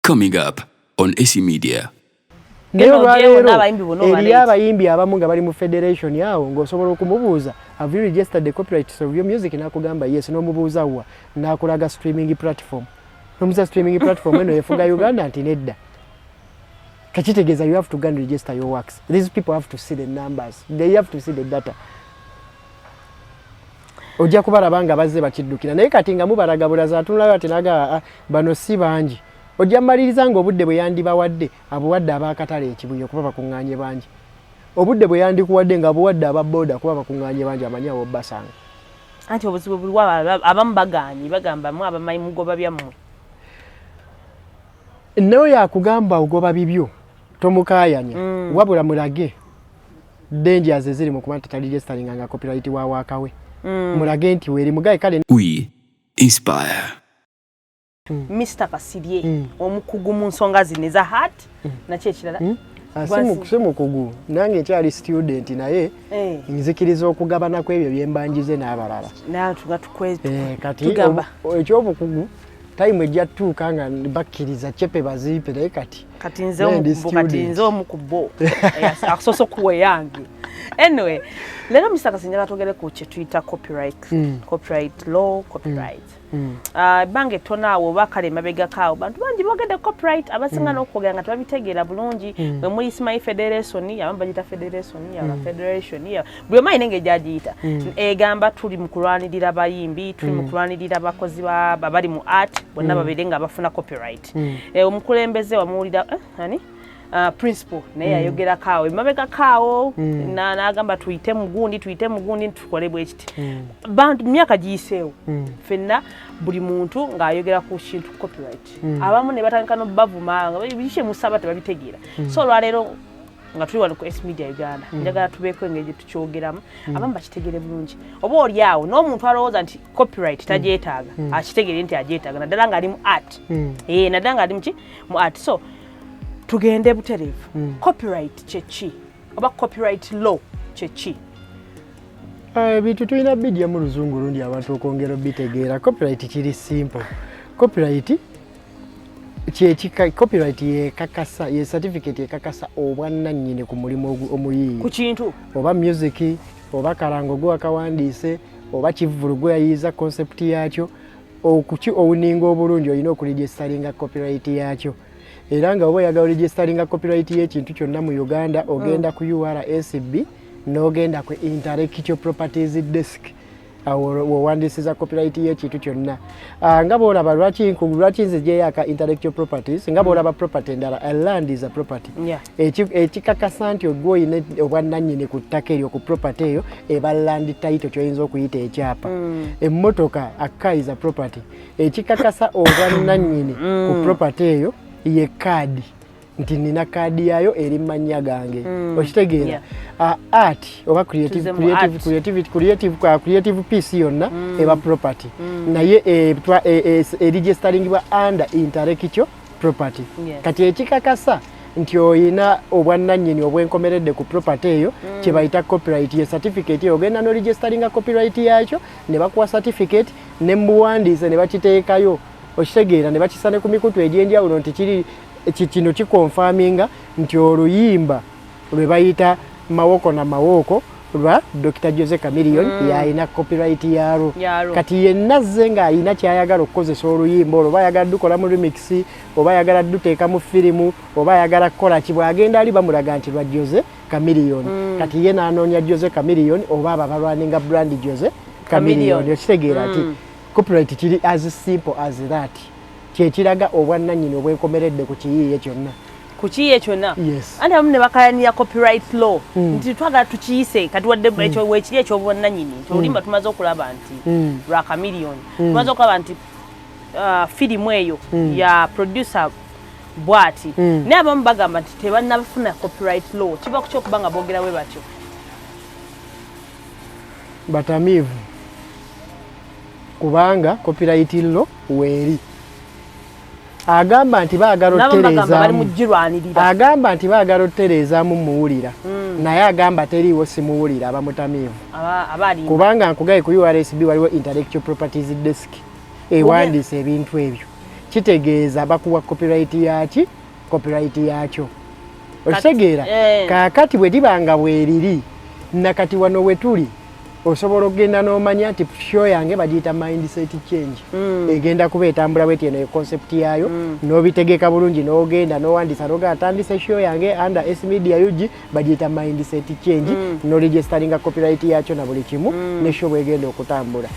Coming up on AC Media. Abayimbi abamu nga bali mu federation yawo ng'osobola okumubuuza have you registered the copyright of your music n'akugamba yes n'omubuuza wa n'akulaga streaming platform n'omuza streaming platform eno efuga Uganda nti nedda kakitegeeza you have to go and register your works. These people have to see the numbers, they have to see the data. Ojja kubalaba nga bazze bakiddukira naye kati nga mubalagabula zaatunulayo ati naga bano si bangi ojja maliriza ng'obudde bwe yandibawadde abuwadde ab'akatale ekibuye kuba bakuŋŋaanye bangi obudde bwe yandikuwadde nga abuwadde ababooda kuba bakuŋŋaanye bangi amanyi awo basanga anti obuzibu buliwa abamu bagaanyi bagamba mu abamanyi mugoba byammwe nayo yakugamba ogoba bibyo tomukaayanya wabula mulage dangers eziri mu kuba tataligestaringa nga copyright wa waakawe mulage nti weeri mugaye kale We inspire. Mr. Kasirye omukugu mu nsonga zino eza heart nakyo ekirala asimukugu nange nkyali student naye nzikiriza okugabana ku ebyo byembanjize n'abalala kati ekyobukugu time ejja tuuka nga bakkiriza cepe baziipe naye kati nze omukubo asoose okuwa yange anyway lero Mr. Kasirye atogere ku kye tuyita copyright law bange tonaawo bakale mabega kaawo bantu bangi bogedde copyright abasinga n'okwogera nga tebabitegeera bulungi bwe muyisimayi federation abamu bagiyita federation buli omu alina engeri gy'agiyita egamba tuli mu kulwanirira bayimbi tuli mu kulwanirira abakozi abali mu art bonna babeere nga bafuna copyright omukulembeze wamuwulira principal naye yayogera kaawo emabega kaawo n'agamba tuyite mugundi tukole bwe kiti bantu myaka giyiseewo fenna buli muntu ng'ayogera ku kintu copyright abamu ne batandika n'obavuma nga bishe musaba tebabitegeera so olwaleero nga tuli wano ku AC Media Uganda njagala tubeeko engeri tukyogeramu abamu bakitegere bulungi oba oli awo n'omuntu alowooza nti copyright tagyetaaga akitegere nti agyetaaga naddala ng'ali mu art naddala ng'ali mu art so tugende butereevu copyright kyeki oba copyright law kyeki bintu tulina bidya mu luzungu lundi abantu okwongera obitegeera copyright kiri simple copyright copyright yekakasa ye certificate yekakasa obwannannyini ku mulimu omuyiiya ku kintu oba music oba kalango gwe wakawandiise oba kivvulu gwe yayiiza concept yaakyo okuki owuninga obulungi olina okuregistaringa copyright yaakyo era nga oba oyagala oregistaringa copyright y'ekintu kyonna mu Uganda ogenda ku URSB n'ogenda ku intellectual properties desk owandiisiza copyright y'ekintu kyonna nga bw'olaba lwaki nze gyeyaka intellectual properties nga bw'olaba property endala a land is a property ekikakasa nti ogwe oyina obwannannyini ku ttaka eryo ku property eyo eba land title kyoyinza okuyita ekyapa emmotoka a car is a property ekikakasa obwannannyini ku property eyo ye kaadi nti nina kaadi yayo eri mannya gange okitegeera art oba creative piece yonna eba property naye registeringibwa under intellectual property kati ekikakasa nti oyina obwannannyini obwenkomeredde ku property eyo kye bayita copyright ye certificate ogenda no registeringa copyright yakyo ne bakuwa certificate ne muwandiise ne bakiteekayo okitegeera ne bakisane ku mikutu egy'enjawulo nti kino kikonfaminga nti oluyimba lwe bayita mawoko na mawoko lwa Dr. Jose Chameleon yalina copyright yaalwo kati yenna azze ng'alina kyayagala okukozesa oluyimba olwo oba ayagala dukola mu remix oba ayagala duteeka mu firimu oba ayagala kukola ki bw'agenda ali bamulaga nti lwa Jose Chameleon kati ye n'anoonya Jose Chameleon oba abo abalwaninga brand Jose Chameleon okitegeera ati copyright kiri as simple as that kyekiraga obwannannyini obwenkomeredde ku kiyiiye kyonna anti abamu ne bakayanira copyright law nti twagala tukiyise kati wadde ekiri ekyobwannannyini nti olimba tumaze okulaba nti lwa Chameleon tumaze okulaba nti firimu eyo ya producer bwati naye abamu bagamba nti tebannafuna copyright law kiva ku kyokuba nga boogera bwe batyo batamiivu kubanga copyright law weeri agamba nti baagala ottereezaamu muwulira naye agamba teriiwo simuwulira abamutamiivu kubanga nkugaye ku URSB waliwo intellectual properties desk ewandiisa ebintu ebyo kitegeeza bakuwa copyright yaki copyright yakyo okitegeera kaakati bwe libanga bweriri nakati wano wetuli osobola okgenda n'omanya nti show yange bagiyita mindset change egenda kuba etambula bweti eno concept yayo n'obitegeka bulungi n'ogenda n'owandisa noga atandise show yange under S Media UG bagiyita mindset change n'oregisteringa copyright yakyo na buli kimu ne show bwegenda okutambula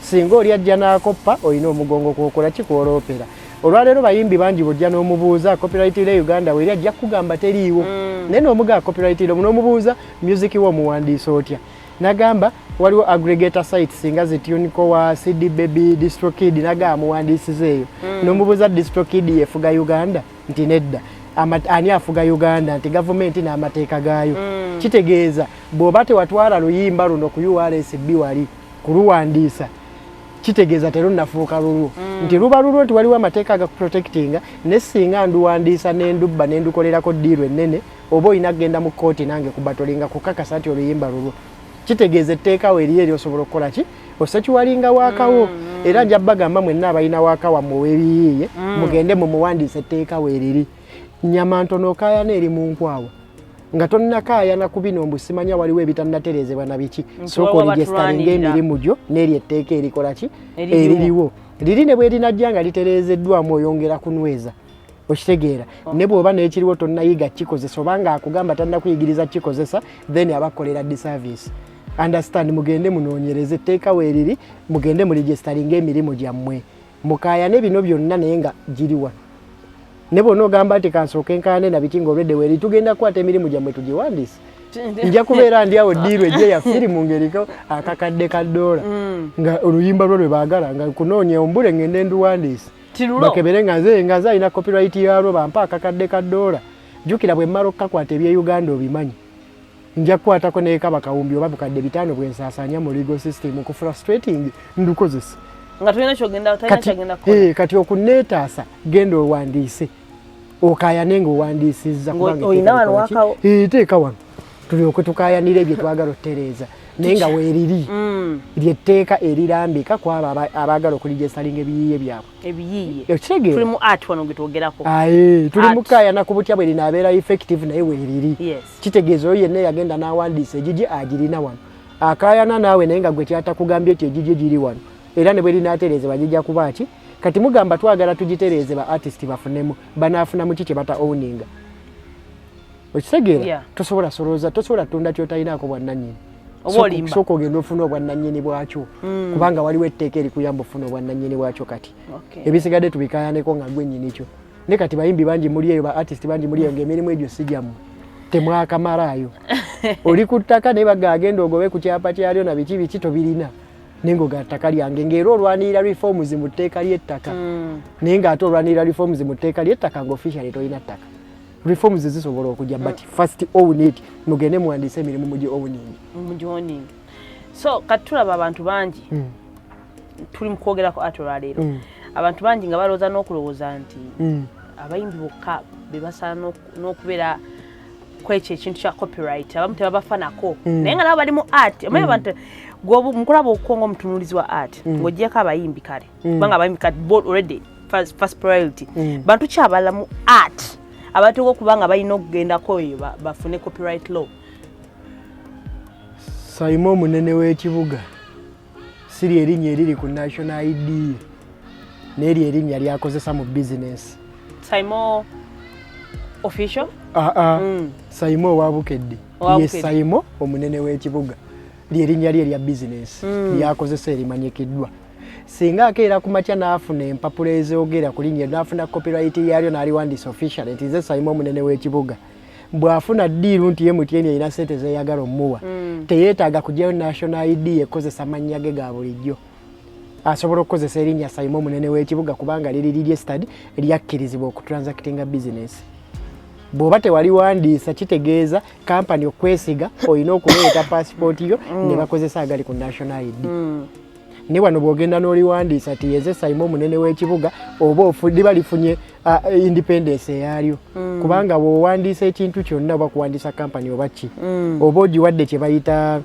singa oli ajja n'akoppa olina omugongo kwokola kikwoleopera olwaleero bayimbi bangi bojja n'omubuuza copyright le Uganda weri ajja kugamba teriiwo naye n'omugaa copyright le n'omubuuza music wo muwandiisa otya nagamba waliwo aggregator sites singa zituniko wa CD Baby DistroKid naga muwandiisiza eyo n'omubuuza DistroKid yefuga Uganda nti nedda ani afuga Uganda nti gavumenti n'amateeka gaayo kitegeeza bw'oba tewatwala luyimba luno ku URSB wali kuluwandiisa kitegeeza terunnafuuka lulwo nti luba lulwo nti waliwo amateeka aga protectinga ne singa nduwandiisa n'endubba n'endukolerako ddiiru ennene oba olina kgenda mu kkooti nange kubatolinga kukakasa nti oluyimba lulwo kitegeeza etteekawo eriyo eryosobola okukola ki osekiwalinga waakawo era nja bagamba mwenna abalina waaka wammwe ow'ebiyiiye mugende mumuwandiisa etteekawo eriri nnyama ntono okaayana eri mu nkwawa nga tonnakaayana ku bino mbu simanya waliwo ebitannatereezebwa na biki sooka oligestalinga emirimu gyo n'eri etteeka erikola ki eririwo liri ne bwe rinajja nga litereezeddwamu oyongera kunyweza okitegeera ne bw'oba n'ekiriwo tonnayiga kikozesa oba ng'akugamba tannakuyigiriza kikozesa then abakolera disservice understand mugende munoonyereze etteekawo eriri mugende mu registeringa emirimu gyammwe mukaayane bino byonna naye nga giriwa ne bw'ona ogamba nti kansooka enkaayane na biti ng'olwedde weeri tugenda kukwata emirimu gyammwe tugiwandiise nja kubeera ndi awo ddiiru ejje ya firimu ng'eriko akakadde ka $1 nga oluyimba lwo lwe baagala nga kunoonya ombule ngende nduwandiise bakebere nga nze alina copyright yalwo bampa akakadde ka $1 jjukira bwe mmala okukakwata ebye Uganda obimanyi nja kukwatako neeka bakawumbi oba bukadde 5 bwe nsaasaanya mu legal system ku frustrating ndukozesa nga tulina kyogenda kati okuneetaasa genda owandiise okaayane ng'owandiisizza oyina wano wakawo teeka wano tulyoke tukaayanira ebyo twagala ottereeza naye nga weeriri lyetteeka erirambika ku abo abaagala okuligestalinga ebiyiiye byabwe ebiyiiye tuli mu art wano gwe twogerako tuli mukaayana ku butya bwe linaabeera effective naye weeriri kitegeeza oyo yenna yagenda n'awandiisa egigi agirina wano akaayana naawe naye nga gwe kyatakugambye ti egigi giri wano era ne bwe linaatereezebwa gijja kuba ki kati mugamba twagala tugitereeze ba artist bafunemu banaafunamu ki kye bata owninga okitegeera tosobola solooza tosobola tunda kyotalinaako bwannannyini sooka ogenda ofuna obwannannyini bwakyo kubanga waliwo etteeka erikuyamba ofuna obwannannyini bwakyo kati ebisigadde tubikaayaneko nga gwe nnyini kyo ne kati bayimbi bangi muli eyo ba artist bangi muli eyo ng'emirimu egyo si gyammwe temwakamalayo oli ku ttaka naye baga agenda ogobe ku kyapa kyalyo na biki biki tobirina naye ng'oga ttaka lyange ng'era olwanirira reforms mu tteeka ly'ettaka naye ng'ate olwanirira reforms mu tteeka ly'ettaka ng'officially tolina ttaka reforms zisobola okujja but first own it mugende muwandiise emirimu mugi owning so kati tulaba abantu bangi tuli mu kwogerako ate olwaleero abantu bangi nga balowooza n'okulowooza nti abayimbi bokka be basaana n'okubeera kwekyo ekintu kya copyright abamu tebabafanako naye nga nabo bali mu art omanyi abantu mukulaba okukonga omutunuulizi wa art ng'oggyeko abayimbi kale kubanga abayimbi kale already first priority bantu kyabala mu art abatuuka okubanga balina okugendako eyo bafune copyright law Simon munene w'ekibuga siri erinnya eriri ku national ID n'eri erinnya lyakozesa mu business Simon official Simon wabukedde ye Simon omunene w'ekibuga lyerinnya lye lya business lyakozesa erimanyikiddwa singa akeera ku makya n'afuna empapula ezoogera ku linnya n'afuna copyright yaalyo n'aliwandiisa official nti nze Simon omunene w'ekibuga bw'afuna ddiiru nti ye mutyeni alina ssente zeeyagala omuwa teyeetaaga kugyayo national ID ekozesa mannya ge ga bulijjo asobola okukozesa erinnya Simon omunene w'ekibuga kubanga liri registered lyakkirizibwa okutransactinga business bw'oba tewaliwandiisa kitegeeza kampani okwesiga olina okuleeta passport yo ne bakozesa agali ku national ID ne wano bw'ogenda n'oliwandiisa ti yeze Simon omunene w'ekibuga oba liba lifunye independence eyaalyo kubanga bw'owandiisa ekintu kyonna oba kuwandiisa kampani oba ki oba ogiwadde kye bayita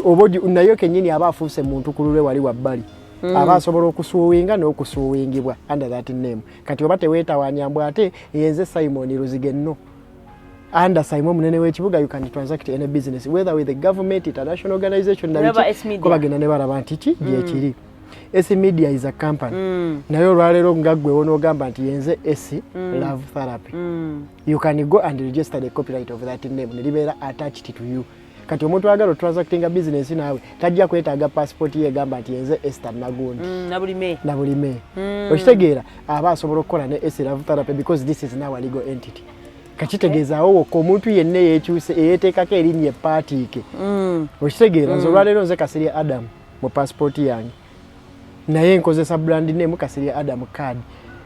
oba nayo kennyini aba afuuse muntu ku lulwe wali wabbali aba asobola okusuwinga n'okusuwingibwa under that name kati oba teweetawanyambwa ate yenze Simon Ruzigenno under Simon munene w'ekibuga you can transact any business whether with the government international organization kubagenda ne balaba nti ki gyekiri S Media is a company naye olwaleero nga ggwe wonoogamba nti yenze S Love Therapy you can go and register the copyright of that name ne libeera attached to you kati omuntu agalo transacting a business naawe tajja kwetaaga passport ye gamba nti yenze Esther Nagundi na bulime okitegeera aba asobola okukola ne S Love Therapy because this is now a legal entity kachitegeezaawo ko omuntu yenna yeekyuse eyeeteekako erinnya epaatiike okitegeera nze olwaleero nze Kasirye Adam mu passport yange naye nkozesa brand name Kasirye Adam card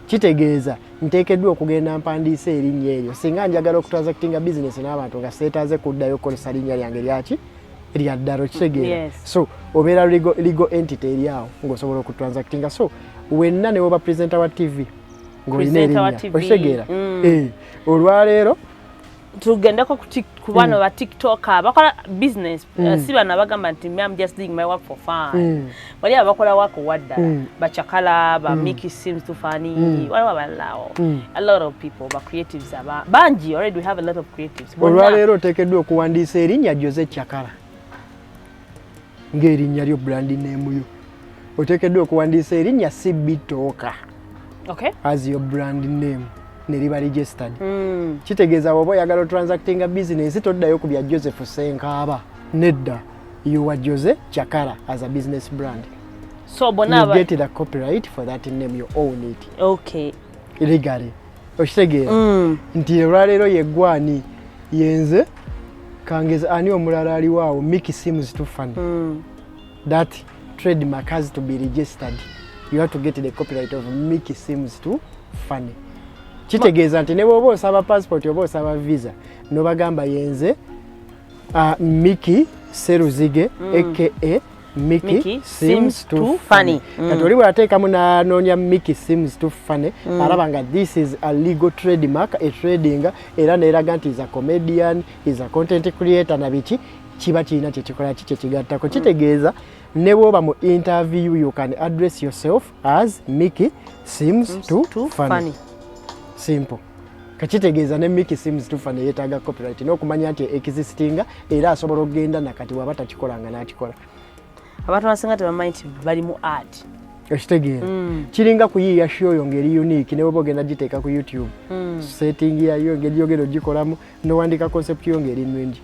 kitegeeza nteekeddwa okugenda mpandiisa erinnya eryo singa njagala okutransactinga business n'abantu nga seetaaze kuddayo okukozesa linnya lyange lyaki erya ddala kitegeera so obeera legal entity eri awo ng'osobola okutransactinga so wenna ne woba presenter wa TV ng'olina erinnya okitegeera olwaleero tugendeko ku bano ba TikTok abakola business si bano abagamba nti I'm just doing my work for fun bali abakola wako wadda bachakala ba Mickey seems too funny wale wabalao a lot of people ba creatives aba banji already we have a lot of creatives olwaleero tekeddwa okuwandiisa erinnya Jose Chakala ng'erinnya lyo brand name yo otekeddwa okuwandiisa erinnya Sibitoka as your brand name neriba registered kitegeeza oba oyagala transacting a business toddayo ku bya Joseph Senkaba nedda you are Jose Chakala as a business brand so bonaba you get the copyright for that name you own it illegally okitegeera nti olwaleero yeggwani yenze kangeza ani omulala ali waawo Mickey seems too funny that trademark has to be registered you have to get the copyright of Mickey seems too funny kitegeeza nti ne bw'oba osaba passport oba osaba visa n'obagamba yenze Mickey Seruzige aka Mickey seems too funny kati oli bw'ateekamu n'anoonya Mickey seems too funny alaba nga this is a legal trademark a trading era neeraga nti is a comedian is a content creator na biki kiba kirina kyekikola ki kyekigattako kitegeeza ne bw'oba mu interview you can address yourself as Mickey seems too funny simple kachitegeeza ne Mickey seems too funny yeetaaga copyright n'okumanya nti existinga era asobola okugenda nakati waba takikolanga n'akikola abantu basinga tebamanyi nti bali mu art okitegeera kiringa kuyiiya show yo ngeri unique ne bw'oba ogenda giteeka ku YouTube setting yayo ngeri yogera ogikolamu n'owandika concept yo ngeri nnungi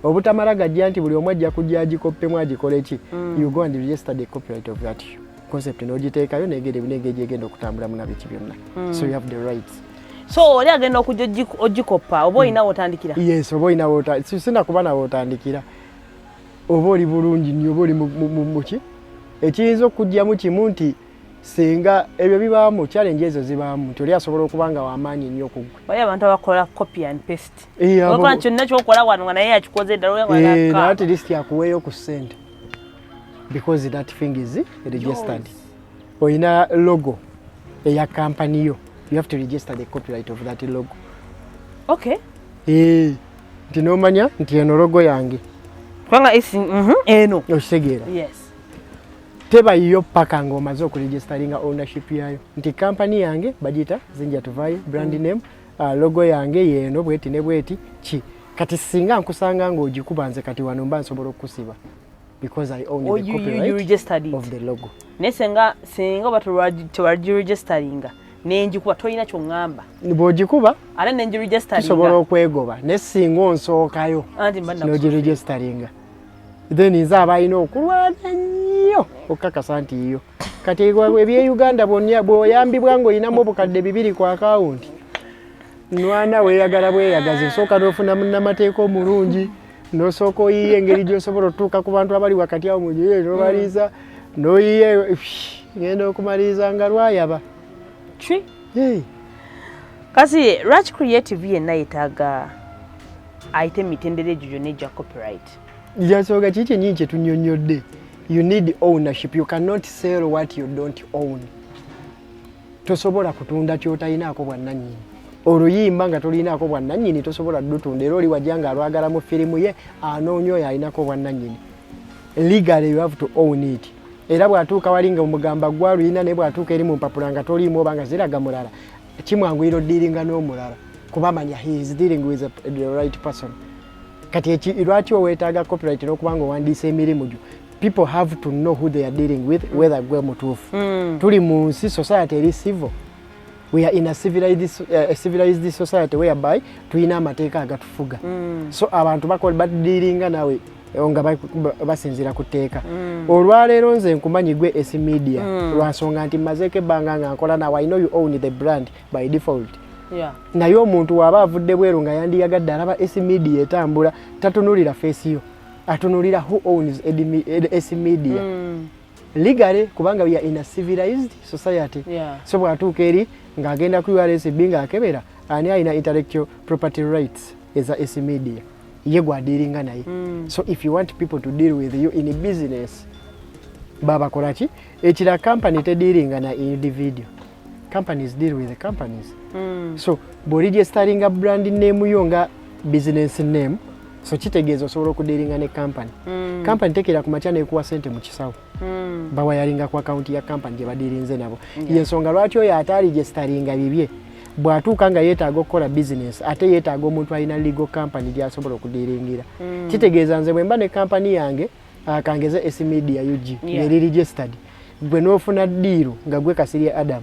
obutamala gajja nti buli omu ajja kujja agikoppemu agikole ki you go and register the copyright of that concept n'ogiteekayo negere binenge egenda okutambula muna biki byonna so you have the rights so oli agenda okujja ogikoppa oba olina wotandikira yes oba olina wotandikira sina kuba na wotandikira oba oli bulungi nnyo oba oli muki ekiyinza okujjamu kimu nti singa ebyo bibaamu challenge ezo zibaamu nti oli asobola okuba nga w'amaanyi nnyo ku ggwe oyo abantu abakola copy and paste okola kyonna kyokola wano nga naye akikoze ddala at least akuweeyo ku ssente because that thing is registered oyina logo eya company yo you have to register the copyright of that logo nti n'omanya nti eno logo yange kubanga eno okitegeera teba yiyo paka ng'omaze okuregistaringa ownership yayo nti company yange bagiyita zinja tuvayo brand name logo yange yeeno bweti ne bweti ki kati singa nkusanga ng'ogikuba nze kati wano mba nsobola okukusiba because I own the copyright of the logo ne singa tewagiregisteringa nenjikuba tolina kyongamba bw'ogikuba ate nenjiregisteringa tusobola okwegoba ne singa onsookayo n'ogiregisteringa then nze aba alina okulwana nnyo okukakasa nti iyo kati eby'Uganda bw'oyambibwa ng'olinamu obukadde 2 ku akawunti nwana weeyagala bweyagaza osooka n'ofuna munnamateeka omulungi n'osooka oyiye engeri gy'osobola otuuka ku bantu abali wakati awo mugiye n'obaliiza n'oyiye ngenda okumaliriza nga lwayaba kasi lwaki creative yenna yeetaaga ayite emitendera egyo gyonna egya copyright jasooga kiki kyennyini kye tunnyonnyodde you need ownership you cannot sell what you don't own tosobola kutunda ky'otalinaako bwannannyini oluyimba nga tolinaako bwannannyini tosobola ddutunda era oli wajja nga alwagala mu firimu ye anoonya oyo alinako bwannannyini legally you have to own it era bwatuuka walinga omugamba gwaluyina ne bwatuuka eri mu mpapula nga toliimu oba nga ziraga mulala kimwanguyira oddiiringa n'omulala kuba manya he is dealing with the right person. Kati lwaki oweetaaga copyright n'okubanga owandiisa emirimu gyo people have to know who they are dealing with whether gwe mutuufu. Tuli mu nsi society eri civil. We are in a civilized society whereby tuyina amateeka agatufuga. So abantu badiringa nawe nga basinzira ku tteeka. Olwaleero nze nkumanyi gwe esi media lwansonga nti mazeeko ebbanga nga nkola nawe I know you own the brand by default. Naye omuntu waaba avudde bweru nga yandiyagadde alaba esi media etambula tatunulira face yo atunulira who owns esi media. Legally kubanga we are in a civilized society. So bwatuuka eri ng'agenda ku URSB ng'akebera ani alina intellectual property rights eza esi media ye gwadealinga naye. So if you want people to deal with you in business baba kolaki ekira company tedealinga na individual. Companies deal with the companies. So bw'oregistering a brand name yo nga business name so kitegeeza osobola okudealinga ne company. Company tekera ku makya n'ekuwa sente mu kisawo. Bawayalinga ku account ya company gye badealinze nabo. Yensonga lwaki oyo ataregisteringa bibye bwatuuka nga yeetaaga okukola business ate yeetaaga omuntu alina legal company gy'asobola okudealingira. Kitegeeza nze bwe mba ne company yange kangeze esi media UG neri registered gwe n'ofuna deal nga gwe Kasirye Adam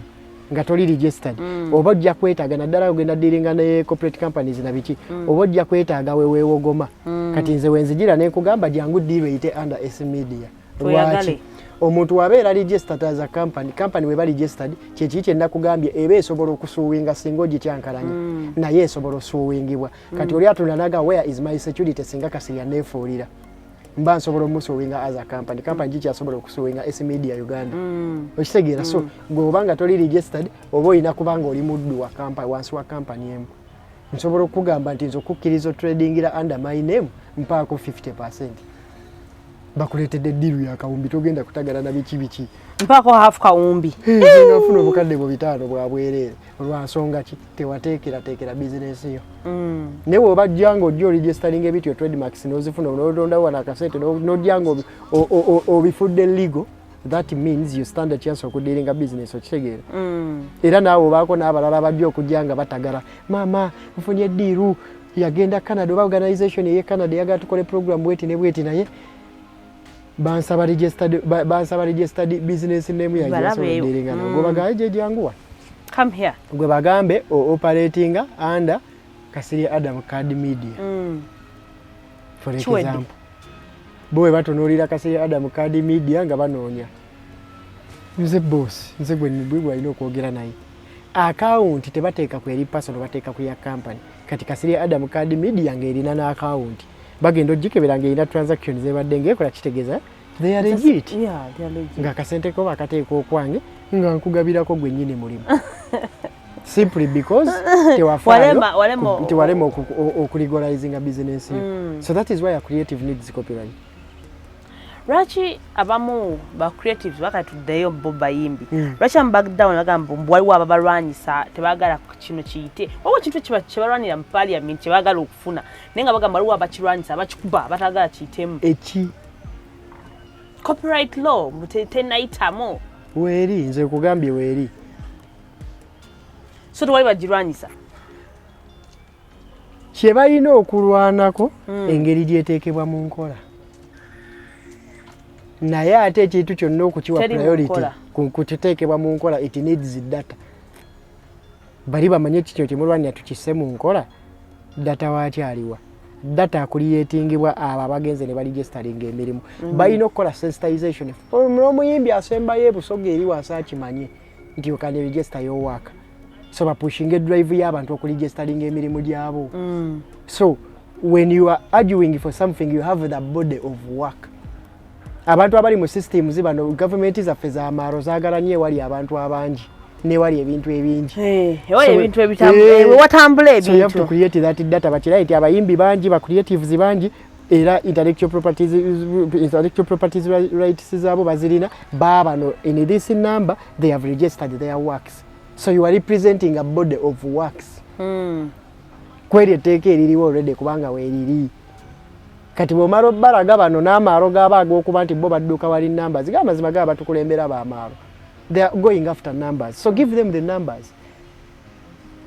nga toli registered oba ojja kwetaaga naddala ogenda dealinga ne corporate companies na biki oba ojja kwetaaga weewogoma kati nze wenzijira ne nkugamba jangu deal eyite under esi media. Lwaki omuntu wabeera registered as a company weba registered kyekiki kye nakugambye eba esobola okusuuwinga singa ogityankalanya naye esobola osuuwingibwa. Kati oli atunanaga where is my security singa Kasirye neefuulira mba nsobola omusuuwinga as a company gikyasobola okusuuwinga esi media Uganda. Okitegeera so gwe obanga toli registered oba olina kubanga oli muddu wa company wansi wa company emu nsobola okugamba nti nze okukkiriza tradingira under my name mpaako 50%. Bakuleetedde deal ya kawumbi togenda kutagala na biki mpako half kawumbi ngafuna obukadde mu bitaano bwa bwereere olwansonga ki tewateekera business yo. Ne bw'oba jjango ojja oregistering ebityo trademarks n'ozifuna n'odondawo na akasente n'ojjango obifudde legal that means you stand a chance okudealinga business okitegeera. Era naawe obaako n'abalala bajja okujja nga batagala maama nfunye deal yagenda Canada oba organization eye Canada yagala tukole program bweti ne bweti naye bansaba registered business name ya yasodealinga na gobagaje janguwa come here gwe bagambe operating under Kasirye Adam card media. For example boy batonolira Kasirye Adam card media nga banoonya nze boss nze gwe nibwe alina okwogera naye account tebateeka ku eri personal bateeka ku ya company. Kati Kasirye Adam card media ng'erina na account bagenda ogikebera ng'erina transactions zebadde ng'ekola kitegeeza they are legit. Nga kasente ko bakateeka okwange nga nkugabirako gwe nnyini mulimu simply because tewalema okulegalizinga business yo. So that is why a creative needs copyright. Lwaki abamu ba creatives bakatuddeyo bo bayimbi lwaki am backdown agamba waliwo ababalwanyisa tebagala kino kiyite oba kintu kibalwanira mu parliament tebagala okufuna naye nga bagamba waliwo abakirwanyisa abakikuba batagala kiyitemu eki copyright law mutenayitamu weeri nze kugambye weeri so tewali bagirwanyisa kye balina okulwanako engeri gyeteekebwa mu nkola naye ate ekintu kyonna okukiwa priority kukiteekebwa mu nkola it needs data. Bali bamanye ekikyo kyemulwanira tukisse mu nkola data wakyaliwa data akulietingibwa abo abagenze ne baregisteringa emirimu balina okukola sensitization omuyimbi asembayo ebusoga eri wansi akimanye nti okane register y'owaka so bapushing drive y'abantu okuregisteringa emirimu gyabo. So when you are arguing for something you have the body of work. Abantu abali mu systems bano government zaffe za maaro zaagala nnyo ewali abantu abangi newali ebintu ebingi ebintu ebitambula watambula ebintu. So you have to create that data bakirayi ti abayimbi bangi ba creatives bangi era intellectual properties rights zaabo bazirina baabano in this number they have registered their works. So you are representing a body of works. Kweri etteeka eririwo already kubanga weeriri kati bw'omala obbalaga bano n'amaalo gaba ag'okuba nti bo badduuka wali numbers g'amazima gaba batukulembera b'amaalo. They are going after numbers, so give them the numbers.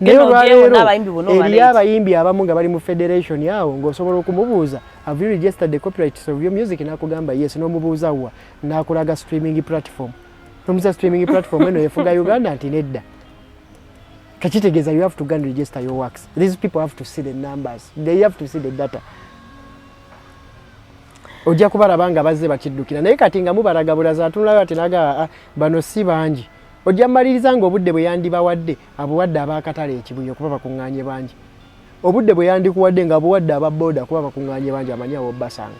Naye olwaleero eriyo abayimbi abamu nga bali mu federation yawo ng'osobola okumubuuza have you registered the copyright of your music n'akugamba yes n'omubuuza wa n'akulaga streaming platform n'omuza streaming platform eno yefuga Uganda nti nedda kakitegeeza you have to go and register your works. These people have to see the numbers, they have to see the data. Ojja kubalaba nga bazze bakiddukira naye kati nga mubalaga bulaza atunulayo ati naga bano si bangi ojja mmaliriza ng'obudde bwe yandibawadde abuwadde ab'akatale ekibuye kuba bakuŋŋaanye bangi obudde bwe yandikuwadde nga buwadde ababooda kuba bakuŋŋaanye bangi amanyi awo basanga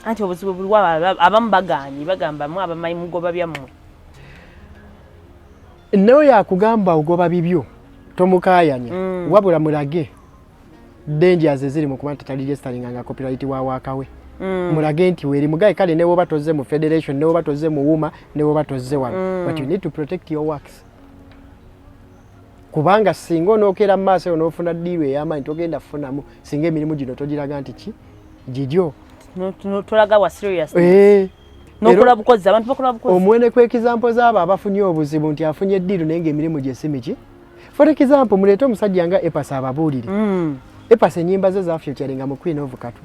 anti obuzibu buliwa abamu bagaanyi bagambamu abamanyi mugoba byammwe n'oyo akugamba ogoba bibyo tomukaayanya wabula mulage dangers eziri mu kuba nti taliregisteringa nga copyright wawaakawe mulage nti weeri mugaye kale ne woba tozze mu federation ne woba tozze mu wuma ne woba tozze wano but you need to protect your works kubanga singa onookera mu maaso eyo n'ofuna ddiiru ey'amaanyi togenda kufunamu singa emirimu gino togiraga nti ki gigyo tolaga wa seriousness n'okola bukozi abantu bakola bukozi omuwene kw'ekizampo z'abo abafunye obuzibu nti afunye eddiiru naye ng'emirimu gye si miki for example muleete omusajja nga Epas ababuulire Epas ennyimba ze za featuringa mu Queen of Katu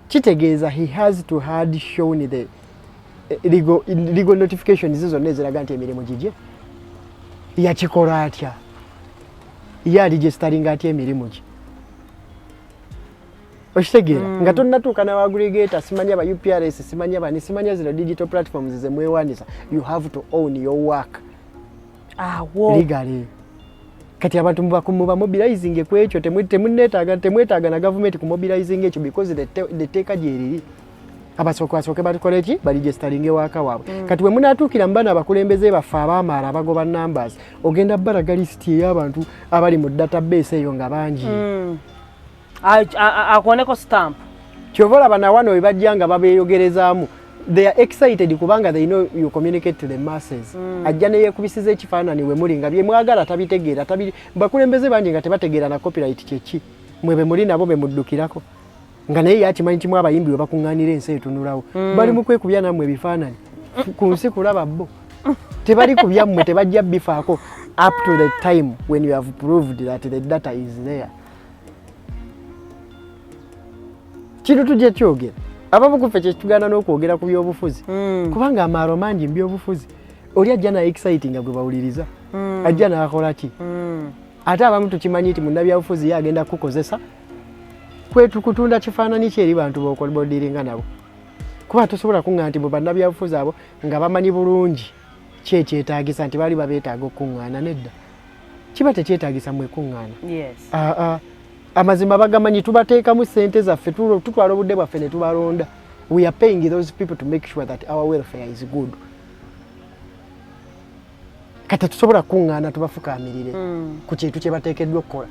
kitegeeza he has to had shown the legal notifications zonna eziraga nti emirimu gigye yakikola atya yaregisteringa atya emirimu gye okitegeera nga tonnatuuka n'abaagregator simanya ba UPRS simanya bani simanya zino digital platforms ze mwewanisa you have to own your work legally kati abantu muba mobilizing kwekyo temwetaaga na government ku mobilizing ekyo because the teeka gyeriri abasooke batukole ki baregisteringe waaka waabwe kati we munaatuukira mu bana abakulembeze baffe abaamaala abagoba numbers ogenda balaga list ey'abantu abali mu database eyo nga bangi akoneko stamp kyova olaba na wano we bajja nga babeeyogerezaamu they are excited kubanga they know you communicate to the masses ajja ne yeekubisiza ekifaanani we muli nga bye mwagala tabitegeera bakulembeze bangi nga tebategeera na copyright kyeki mwe be muli nabo be muddukirako nga naye yakimanyi kimu abayimbi we bakuŋŋaanira ensi etunulawo bali mu kwekubya nammwe ebifaanani ku nsi kulaba bo tebali ku byammwe tebajja bifaako up to the time when you have proved that the data is there kintu tujja kyogera abamu kuffe kyekitugaana n'okwogera ku byobufuzi kubanga amaalo mangi mu byobufuzi oli ajja na exciting gwe bawuliriza ajja n'akola ki ate abamu tukimanyi nti munnabyabufuzi ye agenda kukozesa kutunda kifaananyi kyeri bantu bodiringa nabo kuba tosobola kuŋŋa nti bannabyabufuzi abo nga bamanyi bulungi kyekyetaagisa nti baali babeetaaga okuŋŋaana nedda kiba tekyetaagisa mwekuŋŋaana amazima bagamanyi tubateekamu ssente zaffe tutwala obudde bwaffe ne tubalonda we are paying those people to make sure that our welfare is good kati tusobola kuŋŋaana tubafukaamirire ku kintu kye bateekeddwa okukola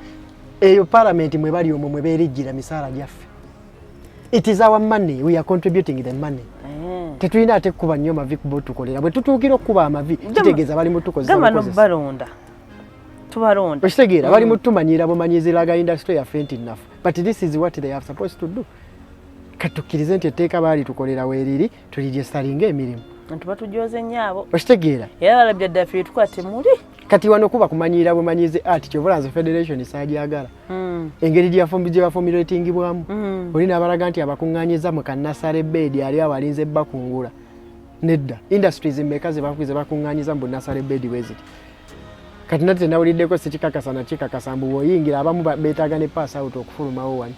eyo parliament mwe bali omwo mwe beerijjira misaala gyaffe it is our money we are contributing the money tetulina ate kuba nnyo mavi kuba otukolera bwe tutuukira okuba amavi kitegeeza bali mutukozebalonda okitegeera bali mutumanyira bumanyiziraga industry yaffe nti naffe but this is what they are supposed to do katukkirize nti etteeka baali tukolera weeriri tuligestalinga emirimu batujoze nnyabo okitegeera era balabye ddaffe tukola temuli kati wano kuba kumanyira bumanyize ati kyobulanze federation saajagala engeri gye bafomulatingibwamu olina abalaga nti abakuŋŋaanyiza mu kannasale bedi ali abalinze bakungula nedda industries mmeka ze bakuŋŋaanyiza mu nasale bedi weziti kati nate nawuliddeko sikikakasa nakikakasa mbu bw'oyingira abamu beetaaga ne pass out okufulumawo wani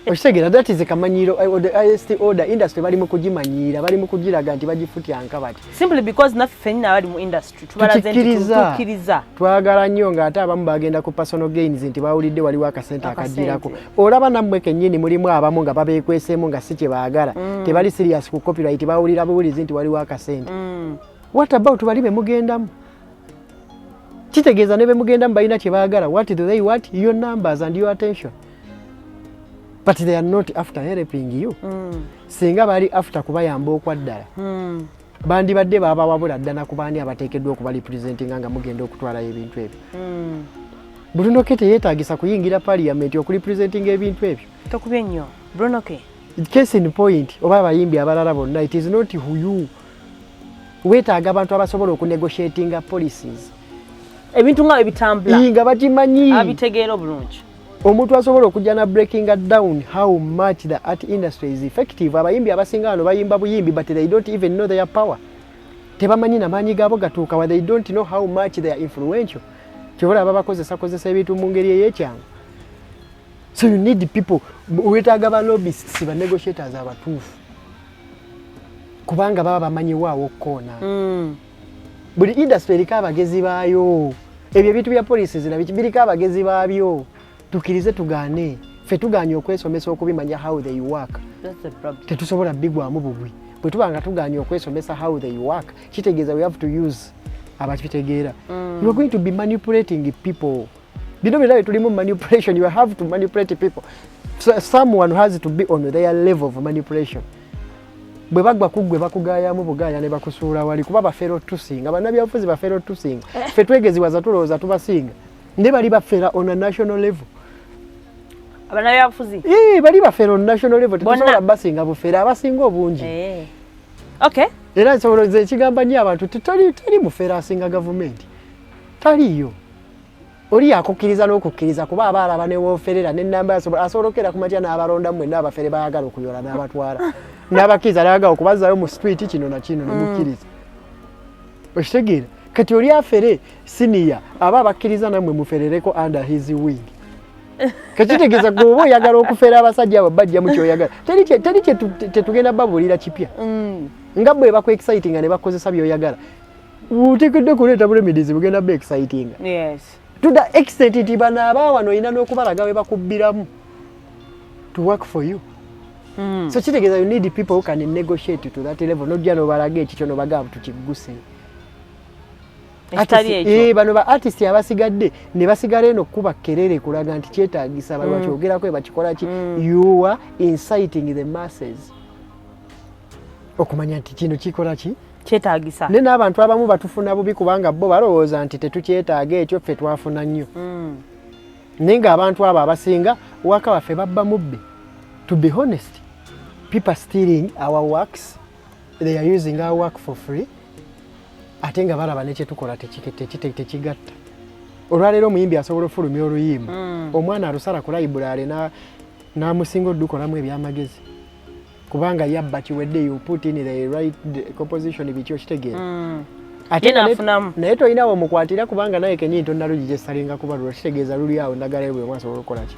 okitegeera that is kamanyiro the IST order industry bali mu kugimanyira bali mu kugiraga nti bagifutyanka bati simply because naffe ffennyina abali mu industry tubalazentitukkiriza twagala nnyo ng'ate abamu bagenda ku personal gains nti bawulidde waliwo akasente akagirako olaba nammwe kennyini mulimu abamu nga babeekweseemu nga si kye baagala tebali serious ku copyright bawulira buwulizi nti waliwo akasente what about bali be mugendamu kitegeeza ne be mugendamu balina kye baagala what do they want your numbers and your attention but they are not after helping you singa bali after kubayamba okwaddala bandibadde baabawabula ddala ku baani abateekeddwa okuba representinga nga mugenda okutwalayo ebintu ebyo Bruno K teyeetagisa kuyingira parliament okurepresenting ebintu ebyo. Tokubye nnyo Bruno K. Case in point oba abayimbi abalala bonna, it is not who you. Weetaaga abantu abasobola okunegotiatinga policies. Ebintu nga ebitambula. Nga bakimanyi. Abitegeera obulungi. Omuntu asobola okujja na breaking down how much the art industry is effective. Abayimbi abasinga bano bayimba buyimbi but they don't even know their power. Tebamanyi n'amaanyi gaabo gatuuka wa they don't know how much they are influential. Kyobola babakozesa ebintu mu ngeri ey'ekyangu. So you need people, weetaaga ba lobbyists, ba negotiators abatuufu. Kubanga baba bamanyiwaawo okkoona. Buli industry eriko abagezi baayo. Ebyo ebintu bya policies biriko abagezi baabyo. Tukirize tugaane. Ffe tugaanye okwesomesa okubimanya how they work. Tetusobola bigwamu bugwi. Bwe tubanga tugaanye okwesomesa how they work, kitegeeza we have to use abakitegeera. You are going to be manipulating people. Bino bino tulimu manipulation. You have to manipulate people. So someone has to be on their level of manipulation. Bwe bagwa kuggwe bakugaayamu bugaaya ne bakusuula wali kuba bafeero tusinga. Bannabyabufuzi bafeero tusinga. Ffe twegeziwaza tulowooza tubasinga. Ne bali bafeera on a national level. Abannabyabufuzi? Bali bafeera on national level. Tetusobola basinga bufeera abasinga obungi. Okay. Era nsoboloza ekigamba nnyo abantu teri mufeera asinga gavumenti. Taliyo. Oli yakukkiriza n'okukkiriza kuba aba alaba ne wooferera n'ennamba asobolokera ku matya n'abalonda mwenna abafere baagala okuyola n'abatwala. N'abakkiriza n'agala okubazaayo mu street kino na kino ne mukkiriza. Okitegeera? Kati oli afere siniya aba abakkiriza nammwe muferereko under his wing. Kakitegeeza gwoba oyagala okufeera abasajja abo bajja mu kyoyagala. Teri tetugenda babuulira kipya. Nga bwe baku exciting ne bakozesa by'oyagala. Uteekedde kuleeta bulemidizi bugenda be exciting. Yes. To the extent nti bano abaawano olina n'okubalaga we bakubbiramu to work for you. So kitegeeza you need people who can negotiate to that level. Nojja n'obalaga ekikyo n'obagamba tukigguse. Bano ba artist abasigadde ne basigala eno kuba kerere kulaga nti kyetaagisa bali bakyogerako bakikola ki. You are inciting the masses. Okumanya nti kino kikola ki? Kyetaagisa. Ne n'abantu abamu batufuna bubi kubanga bo balowooza nti tetukyetaaga ekyo ffe twafuna nnyo. Naye ng'abantu abo abasinga waka waffe babba mubbi. To be honest, people stealing our works, they are using our work for free. Ate nga balaba ne kyetukola tekigatta. Olwaleero omuyimbi asobola ofulumya oluyimba. Omwana alusala ku library n'amusinga oddukolamu ebyamagezi. Kubanga yabba kiwedde you put in the right composition biki okitegeera. Ate naye tolinawo omukwatira kubanga naye kenyini tonnalugigyesalinga kuba lwakitegeeza luli awo ndagala bwe mwasobola okukola ki.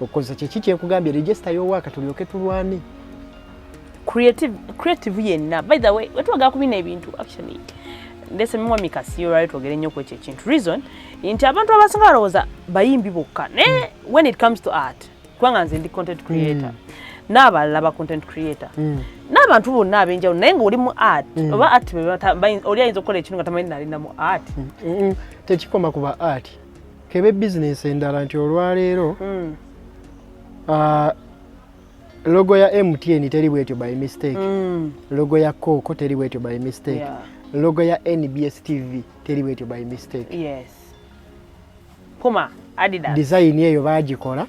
Okukozesa kiki kyekugambye register y'owaka tulyoke tulwane. Creative yenna. By the way, wetwagala kubina ebintu actually. Ndese mwa Kasirye right ogere nnyo ku ekyo ekintu. Reason nti abantu abasinga balowooza bayimbi bokka. Ne when it comes to art, kubanga nze ndi content creator. N'abalala ba content creator. N'abantu bonna ab'enjawulo naye ng'oli mu art oba art oli ayinza okukola ekintu nga tamanyi nalina mu art. Tekikoma kuba art. Kebe business endala nti olwaleero logo ya MTN teri bwetyo by mistake. Logo ya Coco teri bwetyo by mistake. Logo ya NBS TV teri bwetyo by mistake. Yes. Puma, Adidas. Design eyo bagikola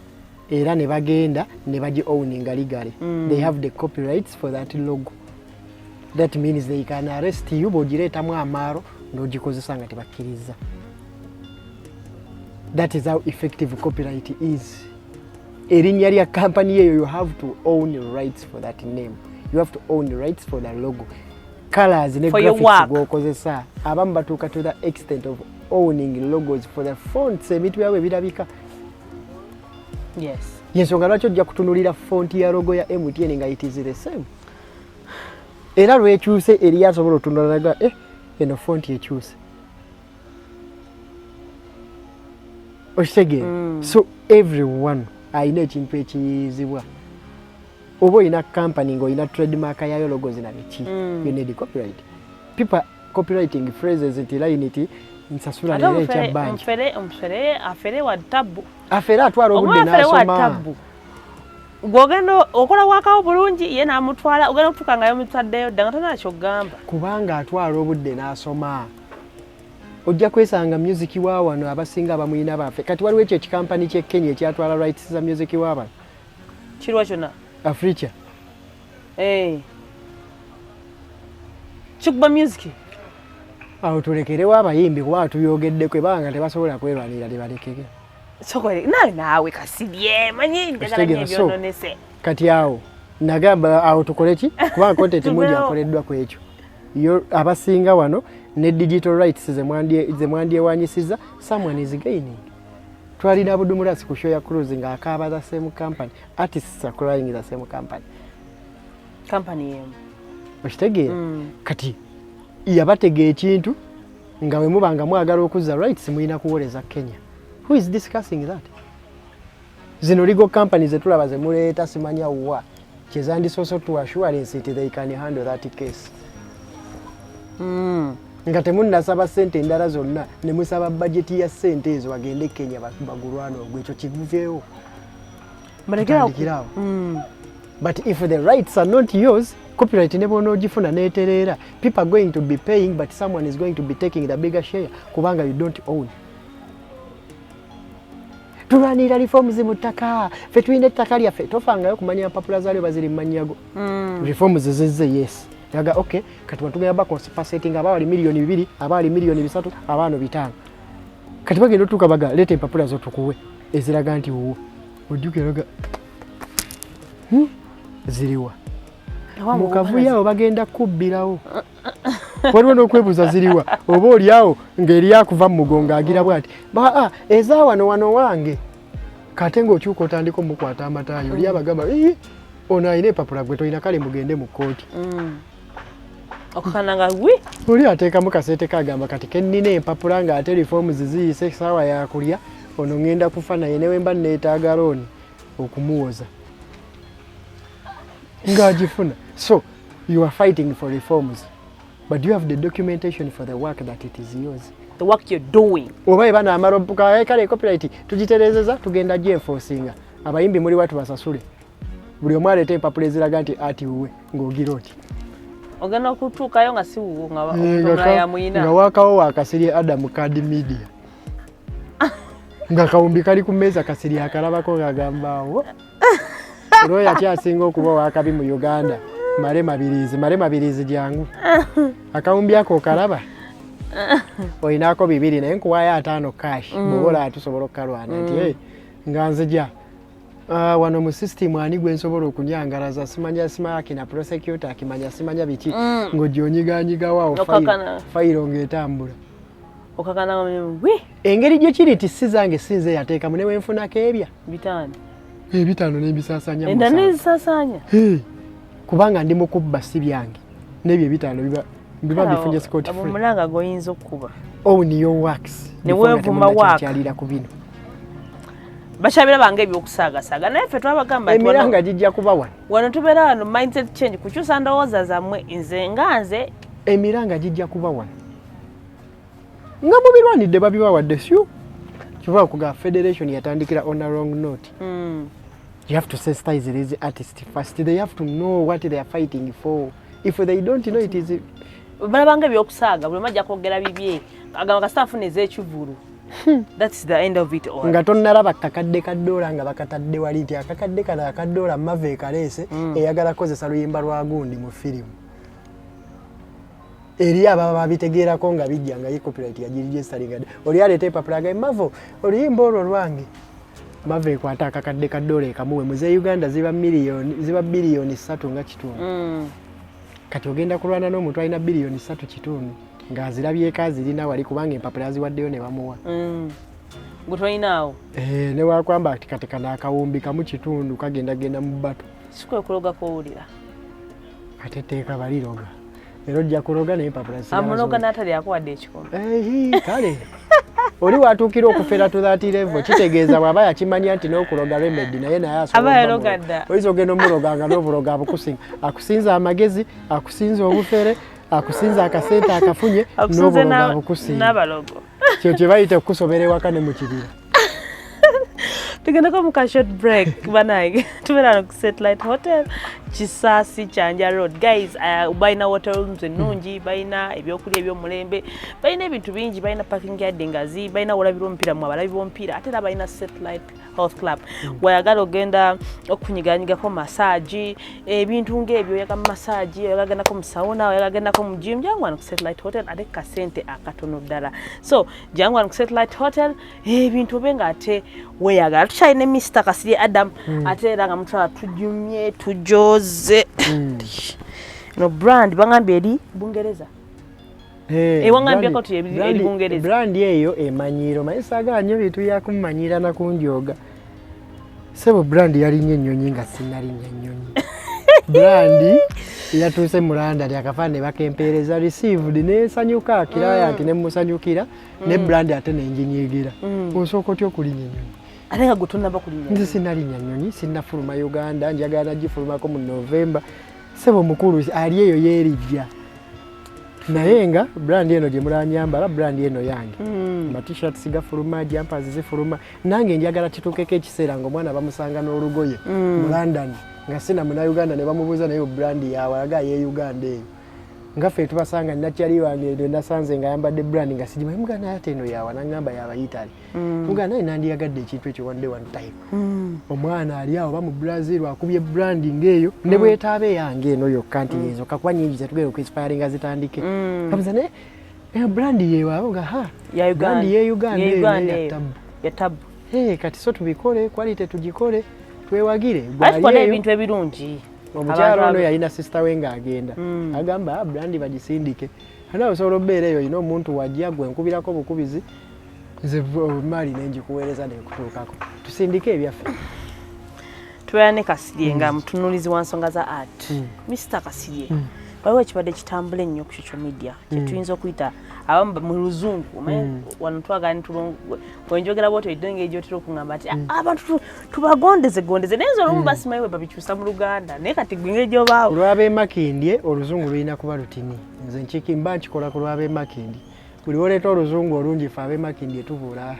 era ne bagenda ne bagi owninga legally. They have the copyrights for that logo. That means they can arrest you bogireetamu amaaro n'ogikozesa nga tebakkiriza. That is how effective copyright is. Erinnya lya company eyo you have to own the rights for that name. You have to own the rights for the logo. Colors ne graphics gwokozesa. Abamu batuuka to the extent of owning logos for the fonts ebintu byabwe birabika. Yes. Yensonga lwaki ojja kutunulira font ya logo ya MTN nga it is the same. Era lwekyuse eri asobola otunulaga eno font yekyuse. Okitegeera. So everyone ayina ekintu ekiyizibwa. Oba oyina company ng'olina trademark yayo logos na biki. You need copyright. People copywriting phrases nti line iti nsasula nere ekya banki. Omufere afere wa tabu. Afere atwala obudde n'asoma. Gwogendo okola wakawo bulungi ye n'amutwala ogenda okutuuka nga yomutaddeyo ddanga tana kyogamba. Kubanga atwala obudde n'asoma. ojja kwesanga music wa wano abasinga abamuyina baffe kati waliwo ekyo ekikampani kye Kenya ekyatwala rights za music wa bano kirwa kyonna Africa kikuba music awo tulekerewo abayimbi kuba tubyogeddeku ebanga tebasobola kwerwanira tebalekeke sokole naawe Kasirye manyi njagala nyebyononese kati awo nagamba awo tukole ki kubanga content mungi akoleddwa ku ekyo abasinga wano ne digital rights zemwandyewanyisiza someone is gaining twalina Budumulasi ku show ya cruise nga akaaba the same company artists are crying the same company yemu okitegeera kati yabatega ekintu nga we mubanga mwagala okuzza rights muyina kuwoleza Kenya. Who is discussing that? Zino legal companies etulaba ze muleeta simanya wa kyezandisoso to assurance it they can handle that case. Nga temunnasaba ssente endala zonna ne musaba budget ya ssente ezo agende Kenya bagulwano ogwekyo kiguveewo. But if the rights are not yours, copyright never no gifuna neterera, people are going to be paying but someone is going to be taking the bigger share kubanga you don't own. Tulanira reforms mu ttaka fe tulina ettaka lyaffe tofangayo kumanya papula zaalyo baziri mmanyago reforms zizze yes yaga okay kati batugenda ba compensating abawali milioni 2 abawali milioni 3 abano 5 kati bagenda otuuka baga leta empapula zo tukuwe eziraga nti wo ojjuke raga ziriwa mukavuyawo bagenda kubbirawo waliwo n'okwebuuza ziriwa oba oliawo ng'eri akuva mu mugongo agira bw'ati eza wano wange kate ng'okyuka otandika omukwata amataayi oli abagamba ono alina empapula gwe tolina kale mugende mu kkooti oli ateekamu kaseete kagamba kati kennina empapula ng'ate reforms ziyise essaawa yakulya ono ŋŋenda kufa naye newe mba neetaaga looni okumuwoza ng'agifuna. So you are fighting for reforms, but you have the documentation for the work that it is yours. The work you're doing. Oba ebana amarobuka kale copyright tugiterezeza tugenda enforcinga abayimbi muri watu basasule buli omu aleeta empapula eziraga nti ati wuwe ng'ogira oti ogenda okutuukayo nga si wuwo nga ya muyina nga waakawo wa Kasirye Adam Card Media nga kawumbi kali ku mmeeza Kasirye akalabako ng'agambaawo olwo yakyasinga okuba wakabi mu Uganda mare mabirizi jangu akawumbi ako okalaba oyinaako 2 naye nkuwaayo 5 cash bobola atusobola okukalwana nti nga nzija wano mu system ani gwe nsobola okunyangalaza simanya na prosecutor akimanya simanya biki ng'ogyonyiganyigawo fayiro ng'etambula okakana engeri gye kiri ti si zange sinze yateekamu ne wenfunako ebya 5 n'ebisasanya enda n'ebisasanya kubanga ndi mukubba si byange n'ebyo 5 biba bifunye Scott free omulanga goyinza okuba own your works ne weevuma waka kyalira ku bino bashabira bange ebyokusaagasaaga naye ffe twabagamba emiranga gijja kuba wano tubeera wano mindset change kukyusa ndowooza zammwe nze emiranga gijja kuba wano nga mubirwanidde babibawadde syu kiva okuga federation yatandikira on a wrong note. You have to sensitize these artists first. They have to know what they are fighting for. If they don't know it is balabanga ebyokusaaga buli majja kwogera bibye agamba kasitafu nez'ekivulu. That's the end of it all. Nga tonnalaba kakadde kadoola nga bakatadde wali nti akakadde kana akadoola mave kaleese eyagala kozesa luyimba lwa gundi mu firimu. Eri ababa babitegeerako nga bijja nga ye copyright yagiregistaringa oli aleeta empapula ga mavo oluyimba olwo lwange mave ekwata akakadde kadoola ekamuwe muze Uganda ziba biliyoni 3 nga kitundu. Kati ogenda kulwana n'omuntu alina biliyoni 3 kitundu ng'azirabyeko azirina wali kubanga empapula aziwaddeyo ne bamuwa. Gwe tolinawo? Ne wakwamba ati kati kana akawumbi kamu kitundu kagenda mu bbato. Sikwe kuloga kowulira. Ate teeka baliroga. Ero ojja kuloga n'empapula zirazo. Amuloga n'atali akuwadde ekikomo. Kale. Oli watuukira okufera to that level kitegeeza bw'aba yakimanya nti n'okuloga remedy naye asobola. Aba eroga dda. Oyinza ogenda omuloga nga n'obuloga abukusinga. Akusinza amagezi, akusinza obufere, akusinza akasente akafunye n'obuloga abukusinga. N'abalogo. Kyo kye bayita okusobera ewaka ne mu kibira. tugenda ko muka short break banaye tubera ku Satellite Hotel Kisasi Chanja Road guys bayina hotel rooms ennungi bayina ebyokulya ebyomulembe bayina ebintu bingi bayina parking yard ngazi bayina olabiro omupiira mu abalabi bomupiira ate era bayina Satellite Health Club wayagala ogenda okunyiganyigako massage ebintu ng'ebyo yaga massage yagagenda ko musauna yagagenda ko mu gym jangwana ku Satellite Hotel ate kasente akatono ddala so jangwana ku Satellite Hotel ebintu benga ate weyagala tukyalina Mr. Kasirye Adam ate era nga mutwala tujumye tujoze no brand bangambye eri Bungereza wangambye ko eri Bungereza brand eyo emanyiro mayisaga nnyo bitu yakumanyira na kunjoga sebo brand yali nnyonyi nga sinali nnyonyi brand yatuse mulanda lyakafane bakempereza received ne sanyuka client ne musanyukira ne brand ate nenjinyigira osoko tyo kuli nnyonyi alenga gutunda bakuli nzi sinali nnyonyi sinafuluma Uganda njagala gifulumako mu November sebo mukuru ali eyo yerijja nayenga brand eno gye mulanyambala brand eno yange ma t-shirt sigafuluma jumpers zifuluma nange njagala kitukeko ekiseera ng'omwana bamusanga n'olugoye mu London nga sina muna Uganda ne bamubuuza nayo brand yawe aga ye Uganda eyo nga ffe tubasanga nakyali wange nasanze nga yambadde brand nga sigimanyi mugana ate eno yawa nangamba yaba Italy mugana naye nandiyagadde ekintu ekyo one time omwana ali awo ba mu Brazil akubye branding eyo ne bwetaabe yange eno yokka nti ezo kakuba nyingi zetugenda okwispire nga zitandike kabuza ne brand yewaabo nga ha brand ye Uganda ya tabu kati so tubikole quality tugikole twewagire ate ebintu ebirungi omukyalo ono yalina sister we ng'agenda agamba brand bagisindike nawe osobola obbeera eyo olina omuntu wajja gwe nkubirako bukubizi nze mali nenjikuweereza nekutuukako tusindike ebyaffe tubeera ne Kasirye nga mutunuulizi wa nsonga za art Mr. Kasirye waliwo ekibadde kitambula ennyo ku social media kyetuyinza okuyita abamu mu luzungu wano twagala nitulongo wenjogera bwotyo eddenga egyotera okuŋŋamba ati abantu tubagondeze naye nze olumu basimayo bwe babikyusa mu Luganda naye kati gwe ng'egyobaawo olw'abeemakindye oluzungu lulina kuba lutini nze mba nkikola ku lw'abeemakindye buli woleeta oluzungu olungi fe abeemakindye tubula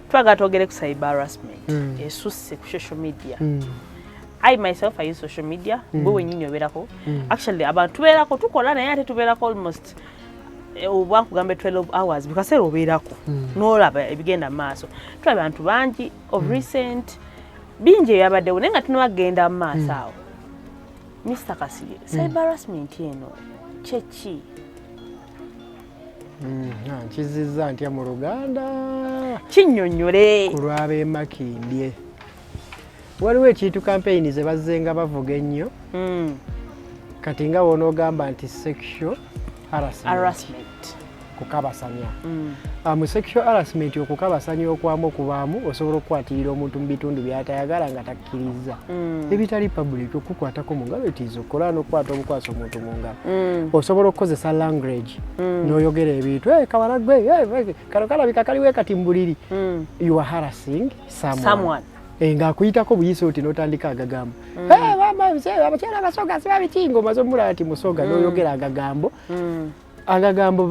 twagala twogere ku cyber harassment esusse ku social media I myself I use social media bwe wenyini obeerako actually abantu tubeerako tukola naye ate tubeerako almost obwankugamba 12 hours bikaseera obeerako n'olaba ebigenda mu maaso tulaba abantu bangi of recent bingi ebyabaddewo naye nga tunabagenda mu maaso awo Mr. Kasirye cyber harassment eno kyeki nkizizza ntya mu Luganda kinnyonnyole ku lw'abeemakindye waliwo ekintu campaign ze bazzenga bavuga ennyo kati nga wonoogamba nti sexual harassment kukabasanya mu sexual harassment okukabasanya okwamu okubaamu osobola okukwatirira omuntu mu bitundu by'atayagala nga takkiriza ebitali public okukwatako mu ngalo etiiza okukola n'okukwata obukwasa omuntu mu ngalo osobola okukozesa language n'oyogera ebintu kawala gwe kano kalabika kaliwe kati mbuliri you are harassing someone ng'akuyitako buyise oti n'otandika agagambo abakyala abasoga siba bitingo maze omulaba nti musoga n'oyogera agagambo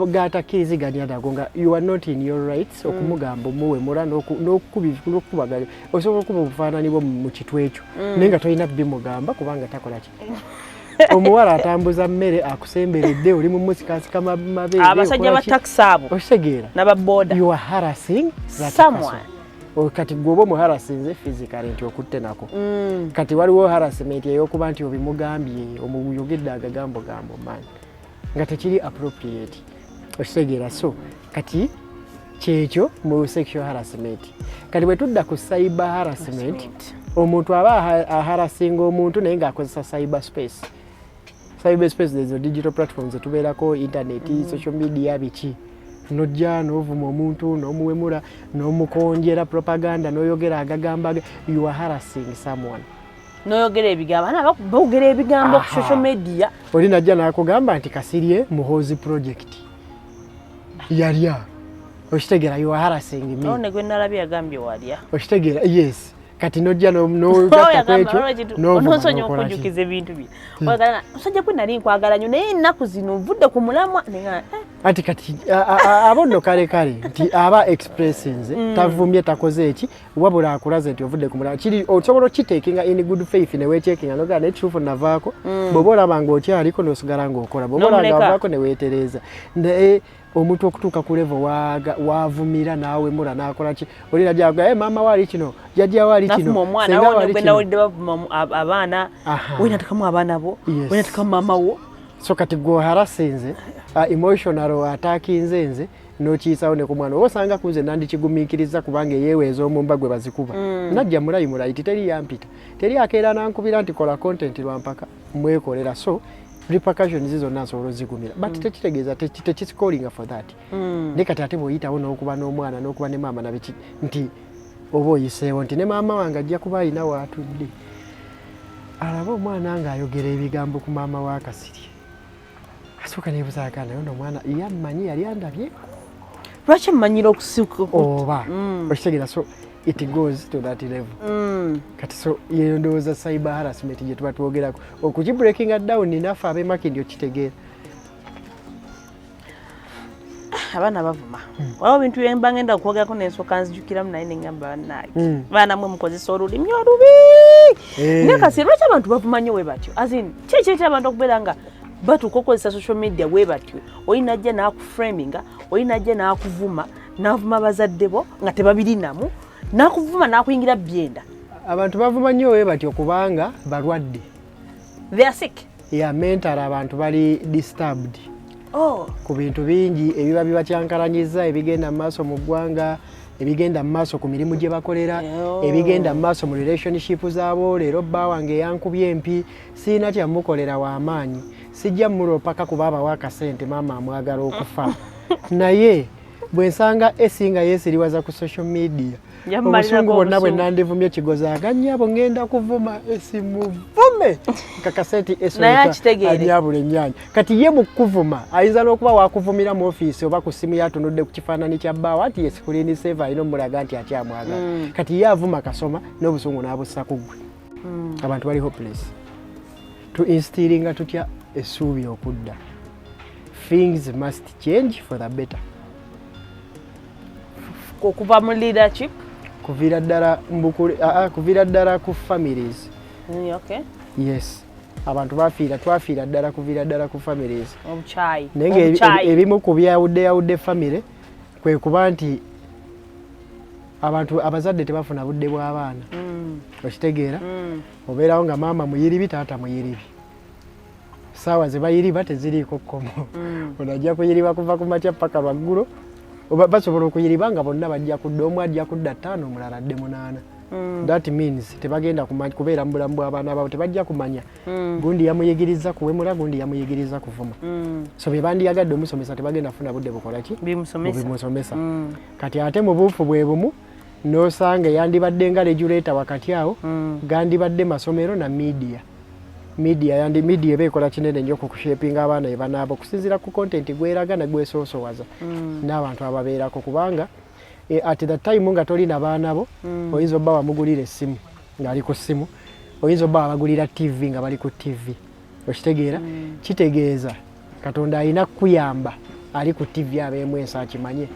gatakkiriziganya nago nga you are not in your rights okumugamba omuwemula n'okukubaganya osobola okuba obufaananyi bwo mu kitu ekyo naye nga tolina bimugamba kubanga takola ki omuwala atambuza mmere akusemberedde oli mu musikasika mabeere abasajja ba taxi abo okitegeera n'ababoda you are harassing someone kati gwoba omuharasinze physically nti okutte nako kati waliwo harassment ey'okuba nti obimugambye omuyogedde agagambo maani nga tekiri appropriate okitegeera so kati kyekyo mu sexual harassment kati bwe tudda ku cyber harassment omuntu aba aharasinga omuntu naye ng'akozesa cyber space ezo digital platforms etubeerako internet social media biki nojja n'ovuma omuntu n'omuwemula n'omukonjera propaganda n'oyogera agagamba you are harassing someone n'oyogera ebigambo boogera ebigambo ku social media oli najja n'akugamba nti Kasirye muhoozi project yalya okitegeera you are harassing me one gwe nalabye yagambye walya okitegeera yes kati nojja n'onsonyi okujjukiza ebintu bye osajja kwe nali nkwagala nnyo naye ennaku zino nvudde ku mulamwa ati kati abono kale nti aba expressions tavumye takoze eki wabula akulaze nti ovudde ku mulala kiri osobola kitekinga in good faith ne wetekinga noga ne truth navaako bobola bango okyaliko nosigala ng'okola bobola ngavaako ne weetereza omuntu okutuuka ku level wavumira naawe mula n'akola ki olira jaga mama wali kino jajja wali kino senga wali kino abaana wena tukamu abaana bo wena tukamu mama wo so kati go harasenze emotional attack nzenze no chisawo ne kumwana osanga kunze nandi kigumikiriza kubange yewezo omumba gwe bazikuba najja mulayi mulayi teri yampita teri akeera nankubira nti kola content lwampaka mwekolera so repercussions zizo naso olozigumira but tekitegeeza tekiscoring for that ne kati ate boyitawo n'okuba n'omwana n'okuba ne mama nabiki nti oba oyiseewo nti ne mama wange ajja kuba ayina waatudde alaba omwana nga ayogera ebigambo ku maama wa Kasirye asooka nebuzaagana naye omwana yammanyi yali andabye lwaki mmanyira okusuka oba okitegeera so it goes to that level kati so yeyo ndowooza cyber harassment gye tuba twogerako okukibreakinga down naffe ab'emakindi okitegeera abaana bavuma waliwo bintu byemba ngenda okwogerako nensooka nzijukiramu naye nengamba bannange baana mwe mukozesa olulimi olubi naye Kasirye lwaki abantu bavuma nnyo we batyo azin kiki abantu okubeera nga batuuka okukozesa social media we batyo Oyina ajja n'akuframinga Oyina ajja n'akuvuma n'avuma bazadde bo nga tebabirinamu n'akuvuma n'akuyingira byenda abantu bavuma nnyo we batyo kubanga balwadde they are sick mental abantu bali disturbed ku bintu bingi ebiba bibakyankalanyiza ebigenda mu maaso mu ggwanga ebigenda mu maaso ku mirimu gye bakolera ebigenda mu maaso mu relationship zaabo leero bba wange yankubye empi siina kyamukolera w'amaanyi sijja mulopaka kuba abawa akasente maama amwagala okufa naye bwe nsanga esinga yeesiriwaza ku social media obusungu bonna bwe nandivumye kigozaga nnyabo ngenda kuvuma esimuvume kakasenti esonyabula ennyanja kati ye mu kuvuma ayinza n'okuba wakuvumira mu ofiisi oba ku simu yatunudde ku kifaananyi kya bbaawo ati ye screen saver alina omulaga nti akyamwagala kati ye avuma kasoma n'obusungu n'abussa ku ggwe abantu bali hopeless tu instillinga tutya essuubi okudda things must change for the better okuva mu leadership kuvira ddala mbukule kuvira ddala ku families okay yes abantu twafiira ddala kuvira ddala ku families obuchayi nenge ebimu ku byawudde family kwe kuba nti abantu abazadde tebafuna budde bw'abaana okitegeera obeerawo nga maama muyiribi taata muyiribi saawa ze bayiriba teziriiko kkomo onajja kuyiriba kuva ku makya paka lwaggulo basobola okuyiriba nga bonna bajja kudda omu ajja kudda 5 omulala adde 8 that means tebagenda kubeera mu bulamu bw'abaana baabo tebajja kumanya gundi yamuyigiriza kuwemula gundi yamuyigiriza kuvuma so bye bandiyagadde omusomesa tebagenda kufuna budde bukola ki bimusomesa kati ate mu buufu bwe bumu n'osanga yandibadde nga regulator wakati awo gandibadde masomero na media eba ekola kinene nnyo ku kushapinga abaana be banaaba okusinziira ku content gweraga na gwesoosowaza n'abantu ababeerako kubanga at the time nga tolina baana bo oyinza obba wamugulira essimu ng'ali ku ssimu oyinza obba wabagulira TV nga bali ku TV okitegeera kitegeeza Katonda alina kuyamba ali ku TV abeemwensa akimanye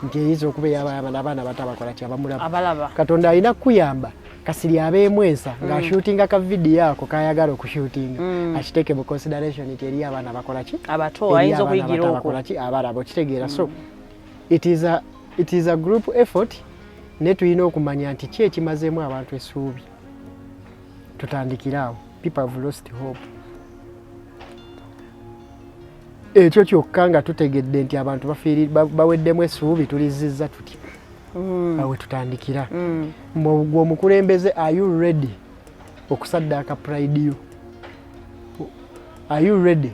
nti eyinza okuba abaana batabakola kyabamulaba Katonda alina kuyamba Kasirye abeemwensa ng'ashootinga ka video ako kayagala okushootinga akiteeke mu consideration nti eri abaana bakola ki abato ayinza okuyigira bakola ki abalaba okitegeera so it is a group effort ne tulina okumanya nti ki ekimazeemu abantu essuubi tutandikiraawo people have lost hope ekyo kyokka nga tutegedde nti abantu baweddemu essuubi tulizizza tuti awe tutandikira gwe omukulembeze are you ready okusaddaaka pride yo are you ready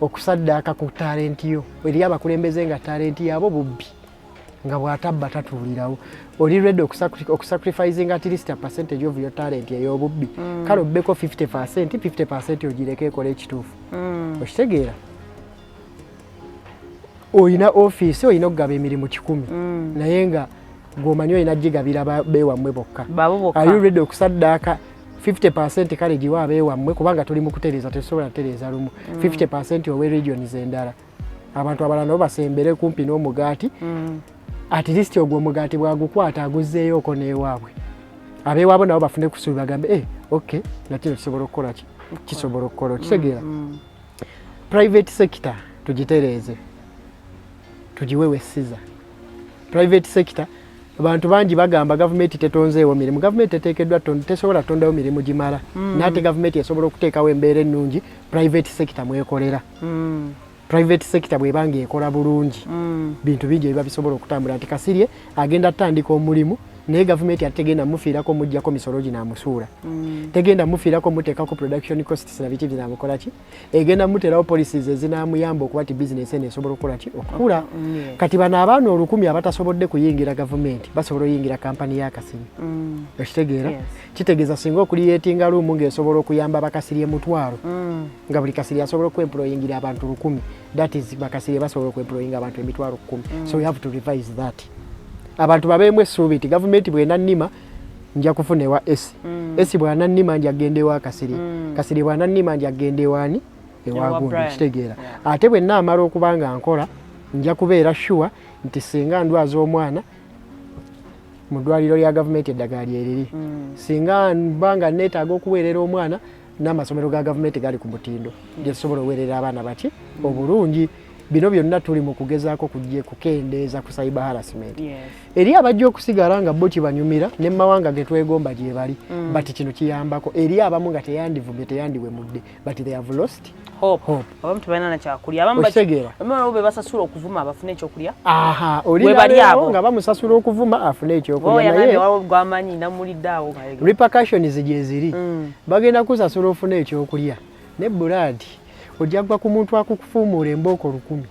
okusaddaaka ku talent yo eri abakulembeze nga talent yabo bubbi nga bw'atabba tatuulirawo oli ready okusacrificing at least a percentage of your talent ey'obubbi kale obbeko 50% ogireke ekola ekituufu okitegeera oyina office oyina okugaba emirimu 100 naye nga gwomanyi oyina gigabira beewammwe bokka are you ready okusaddaaka 50% kale giwa abeewammwe kubanga tuli mu kutereeza tesobola kutereeza lumu 50% owe regions endala abantu abalala nabo basembere kumpi n'omugaati at least ogwo omugaati bwagukwata aguzzeeyo oko n'ewaabwe abeewaabwe nabo bafune kusuubi bagambe okay nakino kisobola okukola kisobola okukola kitegeera private sector tugitereeze tugiwe wessiza private sector abantu bangi bagamba gavumenti tetonzeewo mirimu gavumenti eteekeddwa tesobola tondawo mirimu gimala naate gavumenti esobola okuteekawo embeera ennungi private sector mwekolera private sector bwebanga ekola bulungi bintu bingi ebiba bisobola okutambula nti Kasirye agenda atandika omulimu naye gavumenti ategenda mufiirako mujjako misolo ginaamusuula tegenda mufiirako muteekako production costs na biki binaamukola ki egenda muterawo policies ezinaamuyamba okuba ti bizinesi eno esobola okukola ki okukula kati bano abaana 1,000 abatasobodde kuyingira gavumenti basobola oyingira kampani ya Kasirye okitegeera kitegeeza singa okuliyetinga luumu ng'esobola okuyamba bakasirye 1,000 nga buli Kasirye asobola okuemployingira abantu 1,000 that is bakasirye basobola okuemployinga abantu 10,000 so we have to revise that abantu babeemu essuubi ti gavumenti bw'enannima nja kufuna ewa esi bw'anannima nja genda ewa Kasirye Kasirye bw'anannima nja genda ewaani ewa gundi kitegeera ate bwe nnaamala okuba nga nkola nja kubeera sure nti singa ndwaza omwana mu ddwaliro lya gavumenti eddagala lyeriri singa mbanga neetaaga okuweerera omwana n'amasomero ga gavumenti gali ku mutindo gye tusobola oweerera abaana baki obulungi bino byonna tuli mu kugezaako kukendeeza ku cyber harassment eri abajja okusigala nga bo kibanyumira ne mawanga ge twegomba gye bali bati kino kiyambako eri abamu nga teyandivumye teyandiwemudde but they have lost hope abamu tebalina na kyakulya abamu be basasula okuvuma abafune ekyokulya oli abo nga bamusasula okuvuma afune ekyokulya naye gwamanyi namulidde awo repercussions gye ziri bagenda kusasula ofune ekyokulya ne buladi ojjagwa ku muntu akukufuumuula embooko 1,000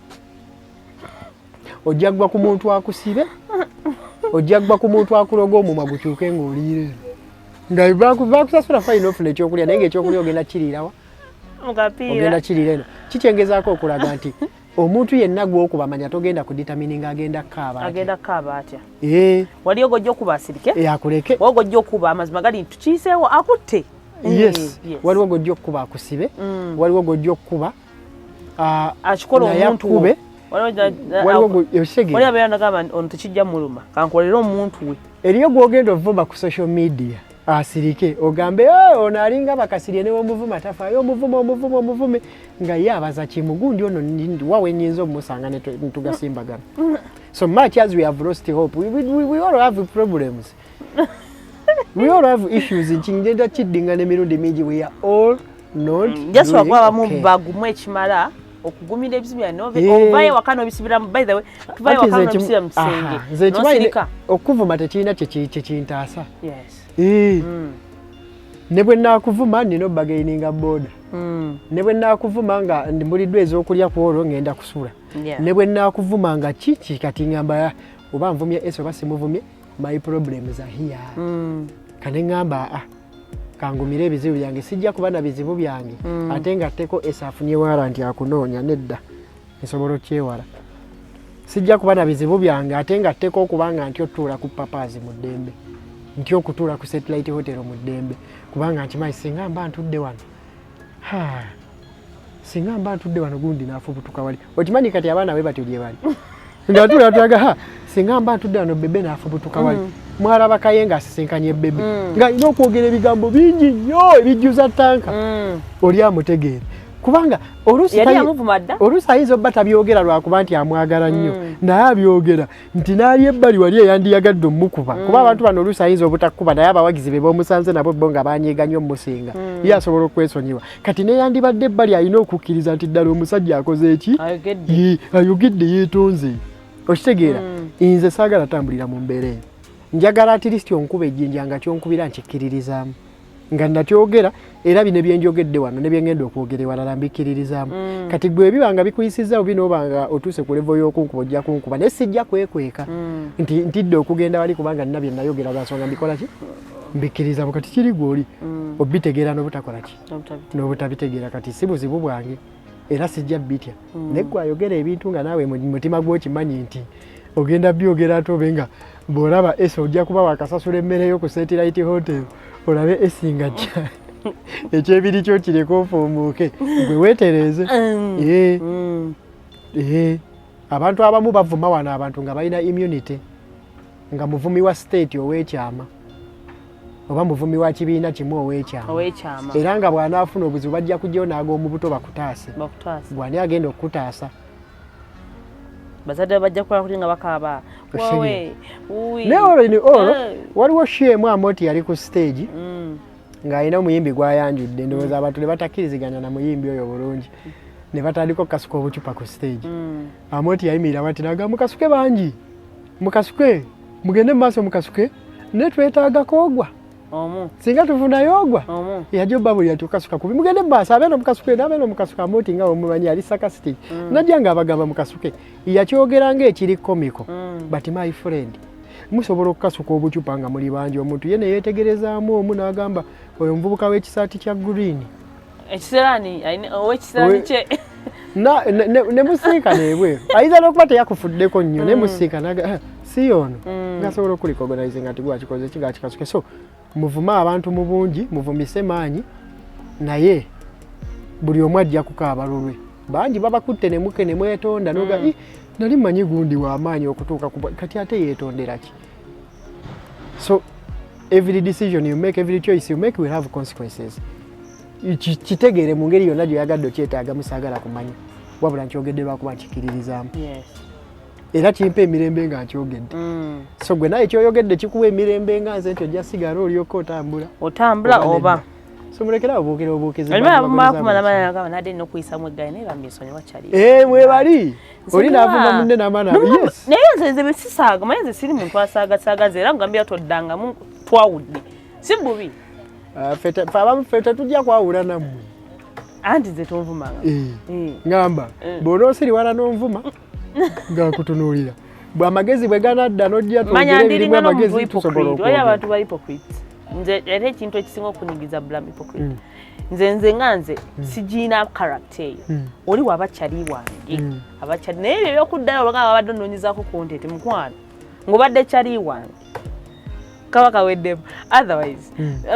ojjagwa ku muntu akusibe ojjagwa ku muntu akuloga omumwa gukyuke ng'oliire nga bakusasula fayina ofuna ekyokulya naye ngaekyokulya ogenda kiriirawa ogenda kiriira eno kikyengezaako okulaga nti omuntu yenna gw'okubamanya togenda kuditamini ng'agenda kukaaba atya wali ogojja okuba asirike akuleke ogojja okuba amazima gali tukiyiseewo akutte yes waliwo gojja okuba akusibe waliwo gojja okuba akikola omuntu we waliwo abeera nagamba ono tekijja muluma kankolera omuntu we eriyo gwogenda ovuma ku social media asirike ogambe ono alinga bakasirye newomuvuma tafaayo omuvume nga ye abaza kimugundi ono wawe nyinza omusanga netugasimbagana so much as we have lost hope we all have problems we all have issues nchingenda chiddinga n'emirundi mingi we are all not just wakwa mu bagumu ekimala okugumira ebizibu ya nove obaye wakano bisibira by the way tubaye wakano bisibira msenge nosirika okuvuma tekirina kyekintaasa ne bwe nakuvuma nino bagaininga boda ne bwe nakuvuma nga ndimuliddwa ez'okulya kwolwo ngenda kusula ne bwe nakuvuma nga kiki kati ngamba oba nvumye eso basimuvumye my problems are here kane ngamba kangumire ebizibu byange sijja kuba na bizibu byange ate nga tteko esafunye waranti akunoonya nedda nsobola okyewala sijja kuba na bizibu byange ate nga tteko okubanga nti otuula ku papazi mu ddembe nti okutuula ku satellite hotel mu ddembe kubanga nkimanyi singa mba ntudde wano singa mba ntudde wano gundi naafubutuka wali okimanyi kati abaana be batyo gye bali nga tuula tulaga singa mba ntudde wano bebe naafubutuka wali mwalaba kayenga asisinkanye bebe nga ina okwogera ebigambo bingi nnyo ebijjuza tanka oli amutegeera kubanga oluusi ayinza obba tabyogera lwakuba nti amwagala nnyo naye abyogera nti naali ebbali wali eyandiyagadde omukuba kuba abantu bano oluusi ayinza obutakkuba naye abawagizi be b'omusanze nabo bo nga banyiga nnyo mmusinga ye asobola okwesonyiwa kati neyandibadde ebbali alina okukkiriza nti ddala omusajja akoze eki ayogedde yeetonze okitegeera nze saagala tambulira mu mbeera eyo njagala at least onkuba ejjinja nga kyonkubira nkikkiririzaamu nga nakyogera era bino byenjogedde wano ne byengenda okwogera ewalala mbikkiririzaamu kati gwe ebibanga bikuyisizaawo binoobanga otuuse ku levo y'okunkuba ojja kunkuba naye sijja kwekweka nti ntidde okugenda wali kubanga nina bye nayogera lwansonga mbikola ki mbikkirizaamu kati kiri gwoli obitegeera n'obutakola ki n'obutabitegeera kati si buzibu bwange era sijja bitya naye gwe ayogera ebintu nga naawe mu mutima gw'okimanyi nti ogenda byogera ate obe nga bw'olaba esi ojja kuba wakasasula emmere yo ku satellite hotel olabe esi nga jja ekyebiri kyo kireka ofuumuuke gwe weetereeze abantu abamu bavuma wano abantu nga balina immunity nga muvumi wa state ow'ekyama oba muvumi wa kibiina kimu ow'ekyama era nga bw'anaafuna obuzibu bajja kujjayo n'aga omubuto bakutaase bw'ani agenda okukutaasa bazadde bajja kukola kuti nga bakaaba waliwo shiemu Amoti yali ku stage ng'alina omuyimbi gwayanjudde ndowooza abantu ne batakkiriziganya na muyimbi oyo bulungi ne batandika okukasuka obucupa ku stage Amoti yayimirira bati naga mukasuke bangi mukasuke mugende mu maaso mukasuke ne twetaaga koogwa singa tufunayo ogwa yajobba buli yatukasuka kubi mugende mu maaso abeera mukasuke n'abeera mukasuka Amoti nga omumanyi ali sarcastic najja nga abagamba mukasuke yakyogera ng'ekiri komiko but my friend musobola okukasuka obucupa nga muli bangi omuntu ye ne yeetegerezaamu omu n'agamba oyo omuvubuka w'ekisaati kya green ow'ekisirani kye ne musiika nebweru ayinza n'okuba teyakufuddeko nnyo ne musiika naga si ono ngasobola okulicognize nga tigwakikoze kigakikasuke so muvuma abantu mu bungi muvumise maanyi naye buli omu ajja kukaaba lulwe bangi babakutte ne muke ne mwetonda noga nali manyi gundi w'amaanyi okutuuka kati ate yeetondera ki so every decision you make, every choice you make will have consequences kitegeere mu ngeri yonna gyoyagadde okyetaaga musaagala kumanya wabula nkyogedde lwakuba nkikiririzaamu era kimpa emirembe nga nkyogedde so gwe naye kyoyogedde kikuwa emirembe nga nze nti ojja sigala olyoka otambula oba so mulekera obuukizi nadde nokuyisamu eggayi naye bamyesonyi wakyali mwebali oli naavuma munne n'amaana naye nze besisaaga maye nze siri muntu asaagasaaga era ngambira toddangamu twawudde si bubi abamu ffe tetujja kwawula nammwe anti nze tonvumanga ngamba bw'ona osiriwala n'onvuma ng'akutunuulira bw'amagezi bwe ganadda n'ojja twogere ebirimu amagezi tusobola okwogera abantu ba hypocrite nze era ekintu ekisinga okunyigiza bulamu hypocrite nze nga nze sigiina character eyo oli wabakyali wange abakyali naye ebyo ebyokuddayo olwagamba babadde onoonyezaako kontenti mukwano ng'obadde kyali wange kaba kaweddemu otherwise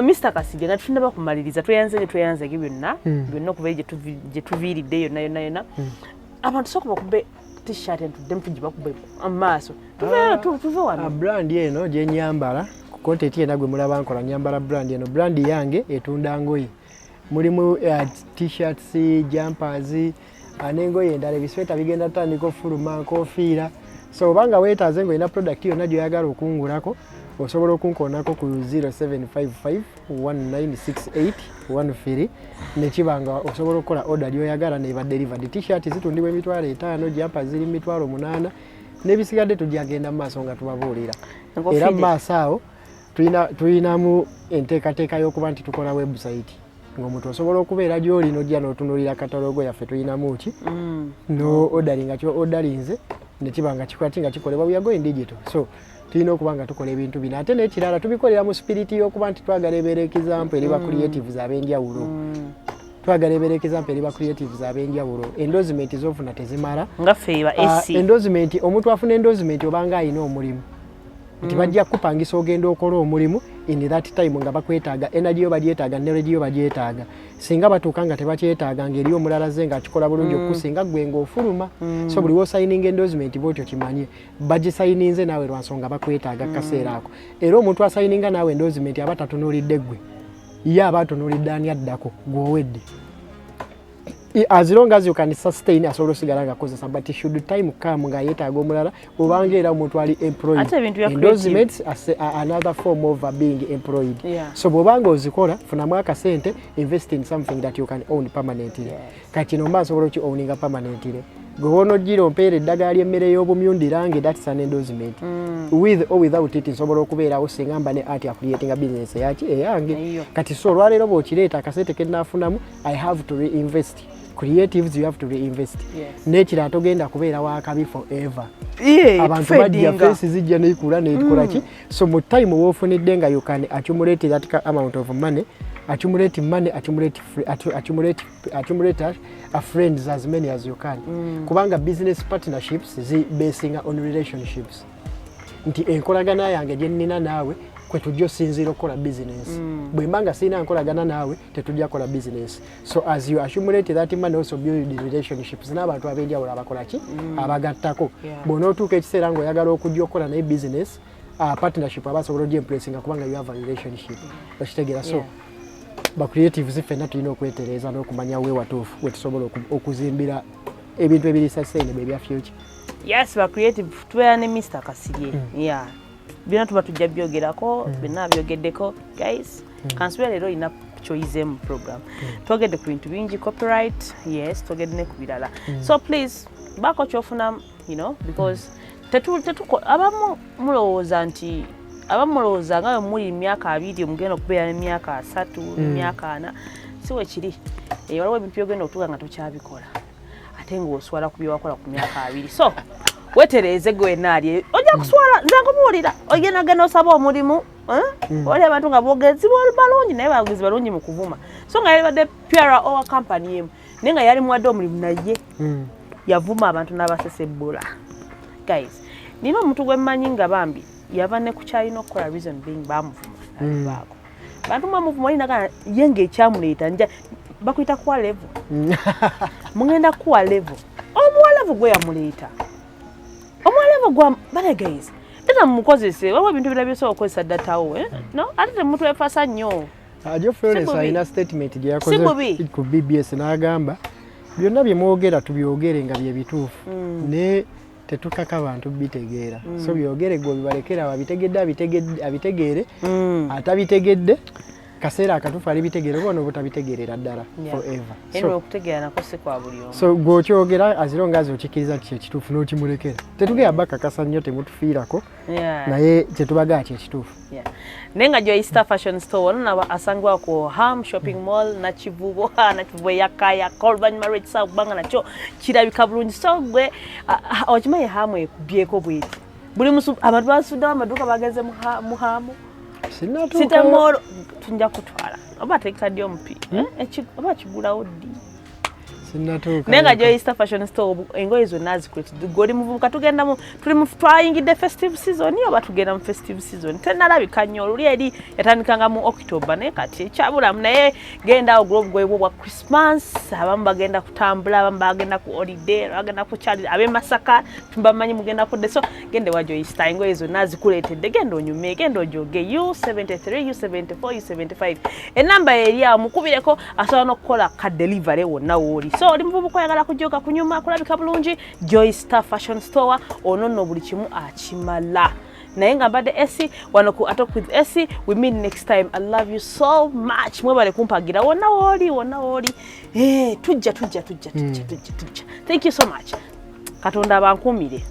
Mr. Kasirye nga tutunaba kumaliriza tweyanzege byonna okuva gye tuviiridde yonna abantu sooka bakube t-shirt entuddemu tugibakube amaaso tuve wano brand eno gye nyambala ku kontenti yena gwe mulaba nkola nyambala brand eno brand yange etunda ngoye mulimu t-shirts jumpers n'engoye endala ebisweta bigenda tutandika ofuluma nkofiira so obanga weetaaze ng'olina product yonna gy'oyagala okungulako osobola okunkoonako ku 0755196813 nekibanga osobola okukola order gy'oyagala neba delivered t-shirt zitundibwa emitwalo 5 jampa ziri mitwalo 8 n'ebisigadde tujagenda mu maaso nga tubabuulira era mu maaso awo tulinamu enteekateeka y'okuba nti tukola website ng'omuntu osobola okubeera gy'oli n'ojja n'otunuulira katalogo yaffe tulinamu ki no ordering kyo ordarinze nekibanga kikwati nga kikolebwa we are going digital so tulina okuba nga tukola ebintu bino ate n'ekirala tubikolera mu spiriti y'okuba nti twagala ebeera example eri ba creatives ab'enjawulo twagala ebeera example eri ba creatives ab'enjawulo endorsement z'ofuna tezimala nga ffe endorsement omuntu afuna endorsement obanga alina omulimu nti bajja kupangisa ogenda okola omulimu in that time nga bakwetaaga energy yo bagyetaaga knowledge yo bagyetaaga singa batuuka nga tebakyetaaga ngeri omulala ze nga akikola bulungi okusinga gwe ng'ofuluma so buli wosayininga endorsement bwotyo kimanye bagisayininze naawe lwansonga bakwetaaga kaseera ako era omuntu asayininga naawe endorsement aba tatunuulidde gwe ye aba atunuulidde ani addako gw'owedde as long as you can sustain asobola osigala ng'akozesa but should time come nga yeetaaga omulala obanga era omuntu ali employed endorsements another form of being employed so bw'obanga ozikola funamu akasente invest in something that you can own permanently kati no maaso osobola okiowninga permanently gwe wonojjira ompeera eddagala ly'emmere y'obumyundirange that's an endorsement with or without it nsobola okubeerawo singa mba ne art ya creating business eyange kati so olwaleero bw'okireeta akasente ke nnaafunamu I have to reinvest creatives you have to reinvest n'ekirala togenda kubeera wakabi forever abantu bajja face zijja neikula netukola ki so mu time woofunidde nga you can accumulate that amount of money accumulate friends as many as you can kubanga business partnerships zi basing on relationships nti enkolagana yange gye nnina naawe kwe tujja osinziira okukola business. Bwe mbanga sina nkolagana naawe tetujja kola business. So as you accumulate that money also build the relationships n'abantu ab'enjawulo abakola ki abagattako. Bw'onootuuka ekiseera ng'oyagala okujja okukola naye business partnership abasobola ogyempressinga kubanga you have a relationship. Okitegeera so ba creatives ffenna tulina okwetereeza n'okumanya we watuufu we tusobola okuzimbira ebintu ebiri sustainable ebya future. Yes, ba creative tubeera ne Mr. Kasirye. Yeah. Bino tuba tujja byogerako, bina byogeddeko. Guys, kansubira leero ina choice mu program. Twogedde ku bintu bingi copyright, yes, twogedde ne ku birala. So please, bako kyofuna, you know, because abamu mulowooza nti abamulowooza nga muli emyaka 2 omugenda okubeera n'emyaka 3, emyaka 4, si we kiri. Waliwo ebintu byogenda okutuuka nga tokyabikola. Ate ng'oswala ku byewakola ku myaka 2. So wetereeze gwe naali ojja kuswala nze nkubuulira ogenda osaba omulimu wali abantu nga boogezi balungi naye bagezi balungi mu kuvuma. So nga yali badde PR owa company emu naye nga yali muwadde omulimu naye yavuma abantu n'abasesebbula. Guys, nina omuntu gwe mmanyi nga bambi yava ne ku kyalina okukola reason being bamuvuma baako. Bantu mwamuvuma olinaga ye ng'ekyamuleeta nja bakuyita kuwa level. Mugenda kuwa level. Omuwa level gwe yamuleeta. Omuwa level gwa bale guys. Tena mukozese waliwo ebintu birala byosobola okukozesa datawo no ate temuntu efasa nnyo. Ajo Florence alina statement gye yakoze ku BBS n'agamba byonna bye mwogera tubyogere nga bye bituufu ne tetukaka abantu bitegeera. So byogere gwe bibalekera abitegedde atabitegedde kaseera akatufu ali bitegeere bona obutabitegeerera ddala forever. So okutegeera nako si kwa buli omu. So gwokyogera azilonga azokikiriza nti ekituufu n'okimulekera. Tetugenda bakakasa nnyo temutufiirako naye kyetubagaa kyekituufu. Naye nga Joy Star Fashion Store wano asangibwa ku Ham Shopping Mall Nakivubo yakaya oluvannyuma lw'ekisawo kubanga nakyo kirabika bulungi. So gwe okimanyi Hamu ekubyeko bweti buli abantu basuddewo amaduuka bageze mu Hamu sitemolo tunja kutwala oba tekadde omupi oba kigulawo ddi naye nga Joy Star Fashion Store engoye zonna azikuletedde goli muvubuka twayingidde festive season oba tugenda mu festive season tennalabika nnyo oluli eri yatandikanga mu October naye kati ekyabulamu naye genda ogula obugoye bwo bwa Christmas abamu bagenda kutambula abamu bagenda ku holiday bagenda ku kyali ab'e Masaka tumbamanyi mugenda kudde so gende wa Joy Star engoye zonna azikuletedde genda onyume genda ojoge U73 U74 U75 enamba eri awo mukubireko asobola n'okukola ka delivery wonna wooli. So oli muvubuka oyagala kujoga kunyuma kulabika bulungi Joy Star Fashion Store ono nno buli kimu akimala. Naye nga mbadde Esi wano ku Atalk with Esi. We meet next time. I love you so much. Mwebale kumpagira wonna wooli. Tujja. Thank you so much. Katonda abankumire.